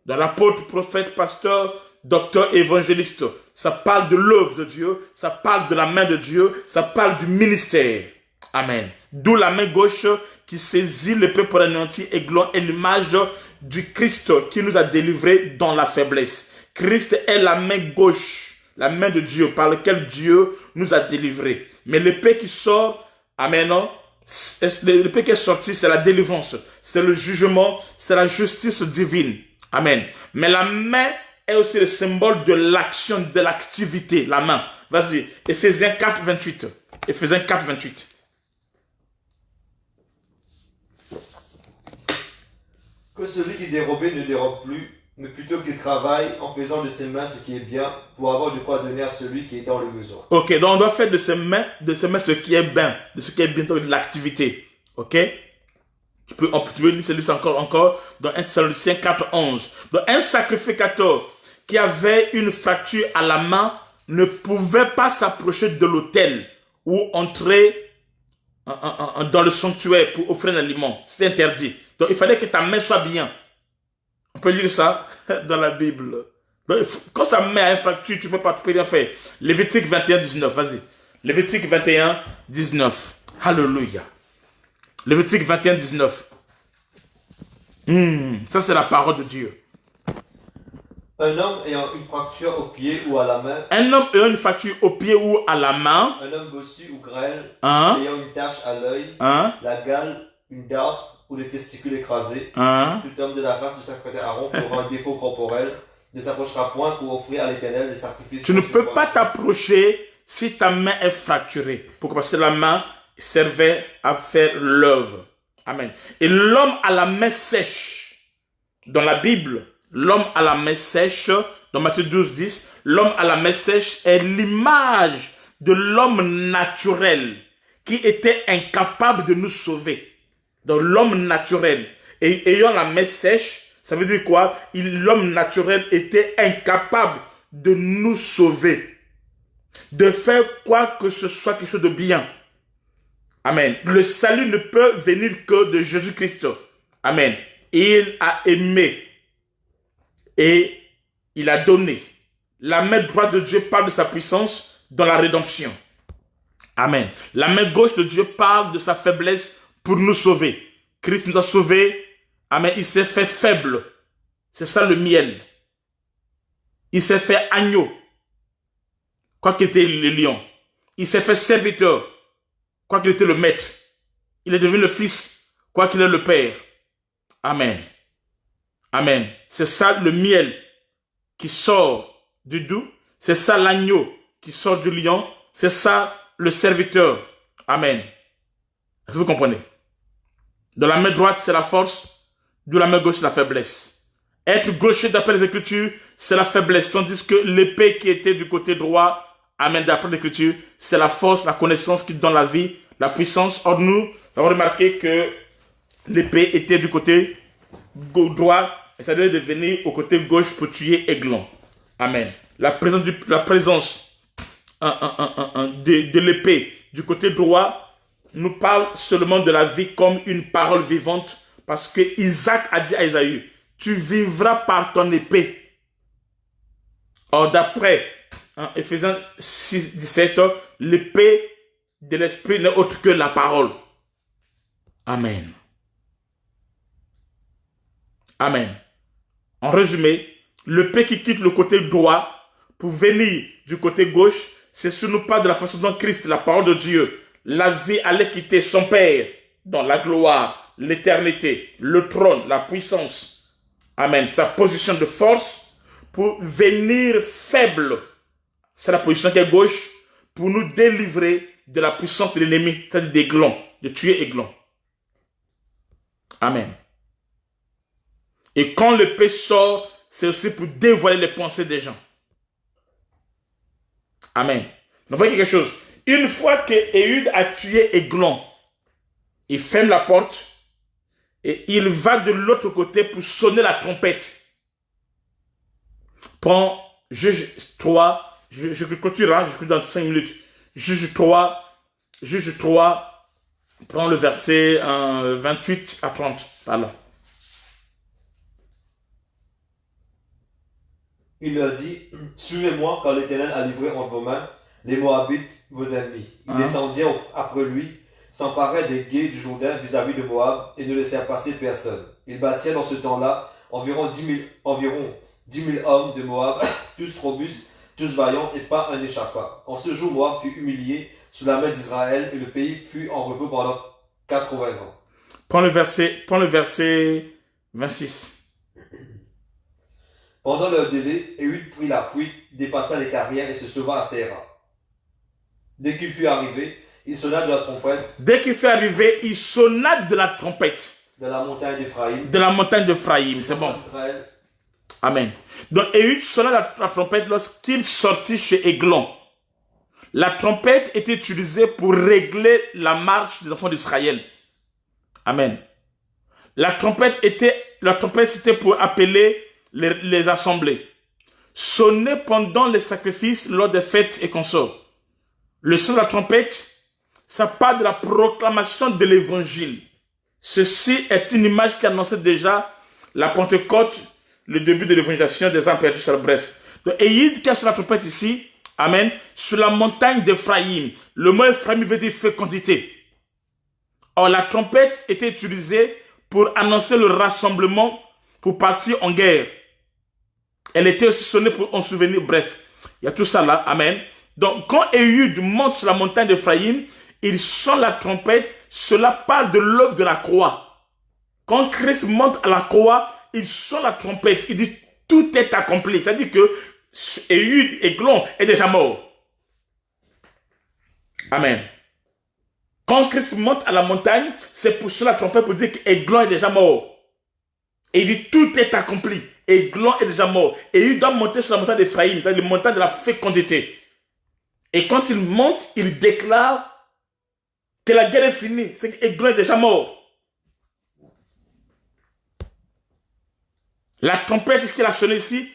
dans l'apôtre, prophète, pasteur, docteur, évangéliste. Ça parle de l'œuvre de Dieu, ça parle de la main de Dieu, ça parle du ministère. Amen. D'où la main gauche qui saisit l'épée pour anéantir Églon est l'image du Christ qui nous a délivrés dans la faiblesse. Christ est la main gauche, la main de Dieu par laquelle Dieu nous a délivrés. Mais l'épée qui sort, amen, non? L'épée qui est sortie, c'est la délivrance, c'est le jugement, c'est la justice divine. Amen. Mais la main est aussi le symbole de l'action, de l'activité, la main. Vas-y, Éphésiens 4, 28. Éphésiens 4, 28. Que celui qui dérobait ne dérobe plus, mais plutôt qu'il travaille en faisant de ses mains ce qui est bien, pour avoir de quoi donner à celui qui est dans le besoin. Ok, donc on doit faire de ses mains ce qui est bien, de ce qui est bien, de l'activité. Ok? Tu peux lire ça encore dans 1 Thessaloniciens 4, 11. Donc un sacrificateur qui avait une fracture à la main ne pouvait pas s'approcher de l'autel ou entrer dans le sanctuaire pour offrir un aliment. C'était interdit. Donc il fallait que ta main soit bien. On peut lire ça dans la Bible. Donc, quand sa main a une fracture, tu peux rien faire. Lévitique 21, 19, vas-y. Lévitique 21, 19. Alléluia. Lévitique 21, 19. Ça, c'est la parole de Dieu. Un homme ayant une fracture au pied ou à la main. Un homme ayant une fracture au pied ou à la main. Un homme bossu ou grêle. Ayant une tache à l'œil. La gale, une dartre ou les testicules écrasés. Tout homme de la race du sacrificateur Aaron qui aura un défaut corporel ne s'approchera point pour offrir à l'Éternel des sacrifices. Tu ne peux pas t'approcher si ta main est fracturée. Pourquoi? Parce que la main servait à faire l'œuvre. Amen. Et l'homme à la main sèche, dans la Bible, l'homme à la main sèche, dans Matthieu 12, 10, l'homme à la main sèche est l'image de l'homme naturel qui était incapable de nous sauver. Donc l'homme naturel, et ayant la main sèche, ça veut dire quoi? L'homme naturel était incapable de nous sauver, de faire quoi que ce soit quelque chose de bien. Amen. Le salut ne peut venir que de Jésus-Christ. Amen. Il a aimé et il a donné. La main droite de Dieu parle de sa puissance dans la rédemption. Amen. La main gauche de Dieu parle de sa faiblesse pour nous sauver. Christ nous a sauvés. Amen. Il s'est fait faible. C'est ça le miel. Il s'est fait agneau. Quoi qu'il était le lion. Il s'est fait serviteur. Quoi qu'il était le maître. Il est devenu le fils. Quoi qu'il est le père. Amen. Amen. C'est ça le miel qui sort du doux. C'est ça l'agneau qui sort du lion. C'est ça le serviteur. Amen. Est-ce que vous comprenez? De la main droite, c'est la force. De la main gauche, c'est la faiblesse. Être gaucher d'après les Écritures, c'est la faiblesse. Tandis que l'épée qui était du côté droit, amen, d'après l'Écriture, c'est la force, la connaissance qui donne la vie, la puissance. Or, nous avons remarqué que l'épée était du côté droit et ça devait devenir au côté gauche pour tuer Églon. Amen. La présence de l'épée du côté droit nous parle seulement de la vie comme une parole vivante parce que Isaac a dit à Isaïe, tu vivras par ton épée. Or d'après Éphésiens 6, 17, l'épée de l'esprit n'est autre que la parole. Amen. Amen. En résumé, l'épée qui quitte le côté droit pour venir du côté gauche, c'est sur nous pas de la façon dont Christ, la parole de Dieu, la vie allait quitter son Père dans la gloire, l'éternité, le trône, la puissance. Amen. Sa position de force pour venir faible. C'est la position qui est gauche pour nous délivrer de la puissance de l'ennemi, c'est-à-dire d'Églon, de tuer Églon. Amen. Et quand l'épée sort, c'est aussi pour dévoiler les pensées des gens. Amen. Donc, voyez quelque chose. Une fois que Éhud a tué Églon, il ferme la porte et il va de l'autre côté pour sonner la trompette. Prends Juge 3, je clôture, hein, je clôture dans 5 minutes. Juge 3, prends le verset 28 à 30, par là. Il leur dit, suivez-moi quand l'Éternel a livré entre vos mains les Moabites, vos ennemis. Ils descendirent après lui, s'emparèrent des gués du Jourdain vis-à-vis de Moab et ne laissèrent passer personne. Ils bâtirent dans ce temps-là environ 10 000 hommes de Moab, tous robustes, tous vaillants et pas un n'échappa. En ce jour, Moab fut humilié sous la main d'Israël et le pays fut en repos pendant 80 ans. Prends le verset 26. Pendant leur délai, Éhud prit la fuite, dépassa les carrières et se sauva à Séra. Dès qu'il fut arrivé, il sonna de la trompette. Dès qu'il fut arrivé, il sonna de la trompette. De la montagne d'Éphraïm. De la montagne d'Éphraïm, c'est bon. Amen. Donc Éhud sonna la trompette lorsqu'il sortit chez Églon. La trompette était utilisée pour régler la marche des enfants d'Israël. Amen. La trompette c'était pour appeler les assemblées. Sonner pendant les sacrifices lors des fêtes et consorts. Le son de la trompette, ça part de la proclamation de l'évangile. Ceci est une image qui annonçait déjà la Pentecôte, le début de l'évangélisation des âmes perdues. Bref. Donc Éhud qui a sur la trompette ici, amen, sur la montagne d'Éphraïm. Le mot Éphraïm veut dire fécondité. Or la trompette était utilisée pour annoncer le rassemblement pour partir en guerre. Elle était aussi sonnée pour en souvenir. Bref, il y a tout ça là. Amen. Donc, quand Éhud monte sur la montagne d'Éphraïm, il sonne la trompette. Cela parle de l'œuvre de la croix. Quand Christ monte à la croix, il sonne la trompette. Il dit, tout est accompli. C'est-à-dire que Éhud, Églon, est déjà mort. Amen. Quand Christ monte à la montagne, c'est pour sonner la trompette pour dire qu'Églon est déjà mort. Et il dit, tout est accompli. Églon est déjà mort. Et il doit monter sur la montagne d'Éphraïm, c'est-à-dire la montagne de la fécondité. Et quand il monte, il déclare que la guerre est finie. C'est qu'Églon est déjà mort. La trompette qu'il a sonné ici,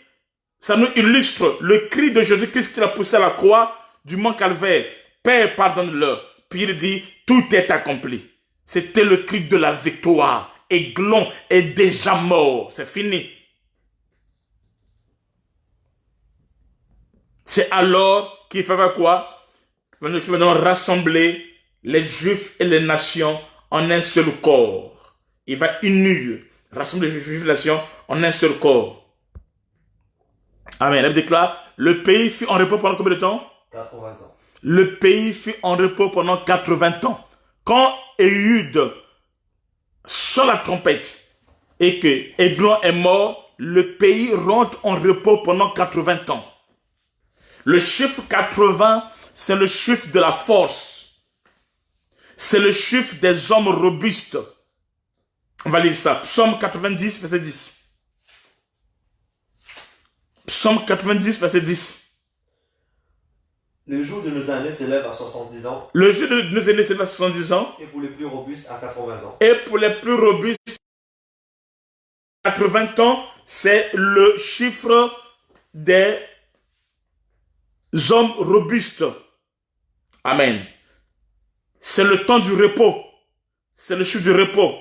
ça nous illustre le cri de Jésus-Christ qu'il a poussé à la croix du mont Calvaire. Père, pardonne-leur. Puis il dit, tout est accompli. C'était le cri de la victoire. Églon est déjà mort. C'est fini. C'est alors qu'il fait quoi? Il va rassembler les Juifs et les nations en un seul corps. Il va unir, rassembler les Juifs et les nations en un seul corps. Amen. Elle déclare, le pays fut en repos pendant combien de temps? 80 ans. Le pays fut en repos pendant 80 ans. Quand Éhud sonne la trompette et que Églon est mort, le pays rentre en repos pendant 80 ans. Le chiffre 80, c'est le chiffre de la force. C'est le chiffre des hommes robustes. On va lire ça. Psaume 90, verset 10. Psaume 90, verset 10. Le jour de nos aînés s'élève à 70 ans. Le jour de nos aînés s'élève à 70 ans. Et pour les plus robustes, à 80 ans. Et pour les plus robustes, 80 ans, c'est le chiffre des hommes robustes. Amen. C'est le temps du repos. C'est le chiffre du repos.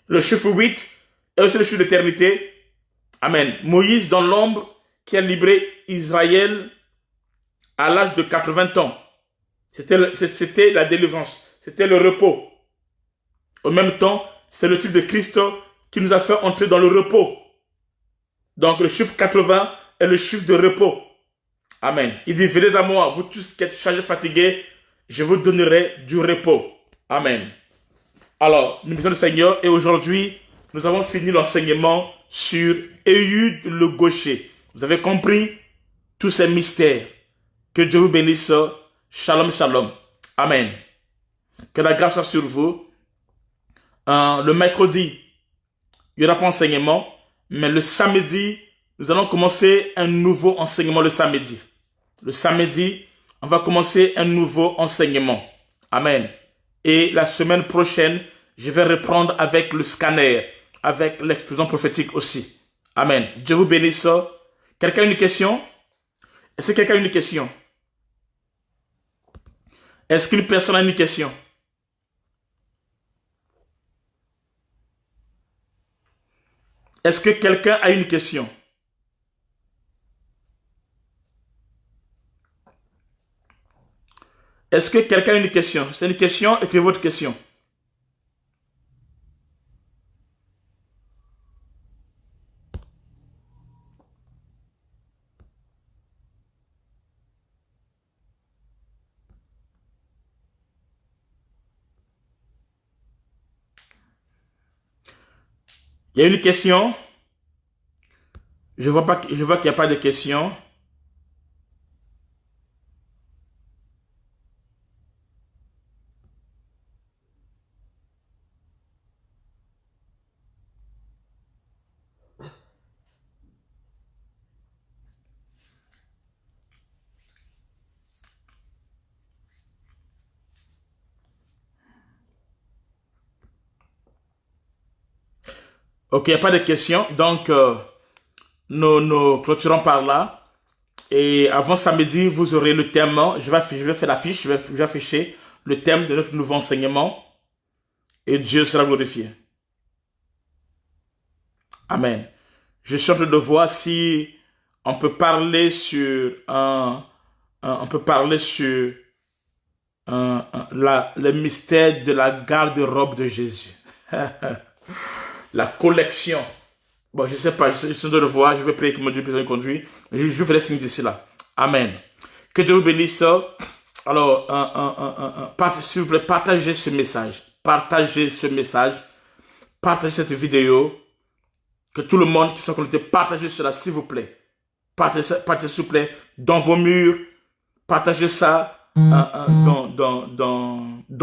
Le chiffre 8 est aussi le chiffre d'éternité. Amen. Moïse dans l'ombre qui a libéré Israël à l'âge de 80 ans. C'était la délivrance. C'était le repos. En même temps, c'est le type de Christ qui nous a fait entrer dans le repos. Donc le chiffre 80 est le chiffre de repos. Amen. Il dit, venez à moi, vous tous qui êtes chargés, fatigués, je vous donnerai du repos. Amen. Alors, nous sommes le Seigneur et aujourd'hui, nous avons fini l'enseignement sur Éhud le gaucher. Vous avez compris tous ces mystères. Que Dieu vous bénisse. Shalom, shalom. Amen. Que la grâce soit sur vous. Le mercredi, il n'y aura pas enseignement, mais le samedi, nous allons commencer un nouveau enseignement le samedi. Le samedi, on va commencer un nouveau enseignement. Amen. Et la semaine prochaine, je vais reprendre avec le scanner, avec l'explosion prophétique aussi. Amen. Dieu vous bénisse. Quelqu'un a une question? Est-ce que quelqu'un a une question? Est-ce qu'une personne a une question? Est-ce que quelqu'un a une question? Est-ce que quelqu'un a une question? C'est une question, écrivez votre question. Il y a une question? Je vois qu'il n'y a pas de question. Ok, il n'y a pas de questions. Donc, nous clôturons par là. Et avant samedi, vous aurez le thème. Je vais faire l'affiche, je vais afficher le thème de notre nouveau enseignement. Et Dieu sera glorifié. Amen. Je suis en train de voir si on peut parler sur on peut parler sur le mystère de la garde-robe de Jésus. La collection. Bon, je sais pas, je suis en train de voir, je vais prier que mon Dieu puisse me conduire. Je ferai signe d'ici là. Amen. Que Dieu vous bénisse. Alors, s'il vous plaît, partagez ce message. Partagez ce message. Partagez cette vidéo. Que tout le monde qui soit connecté, partagez cela, s'il vous plaît. Partagez, s'il vous plaît, dans vos murs. Partagez ça dans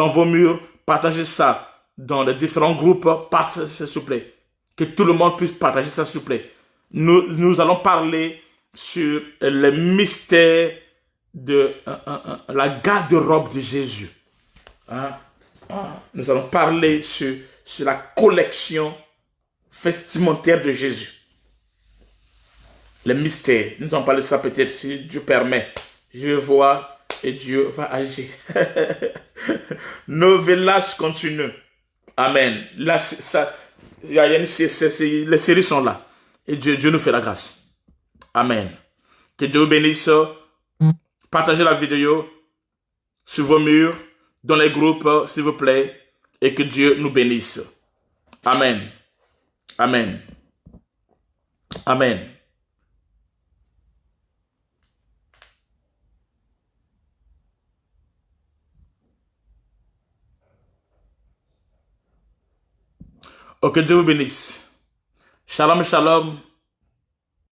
vos murs. Partagez ça dans les différents groupes. Partagez ça, s'il vous plaît. Que tout le monde puisse partager ça, s'il vous plaît. Nous allons parler sur le mystère de la garde-robe de Jésus. Nous allons parler sur la collection vestimentaire de Jésus. Le mystère. Nous allons parler de ça peut-être si Dieu permet. Je vais voir et Dieu va agir. Novelas continue. Amen. Là, les séries sont là. Et Dieu nous fait la grâce. Amen. Que Dieu vous bénisse. Partagez la vidéo sur vos murs, dans les groupes, s'il vous plaît. Et que Dieu nous bénisse. Amen. Amen. Amen. Ok, Dieu vous bénisse. Shalom, shalom.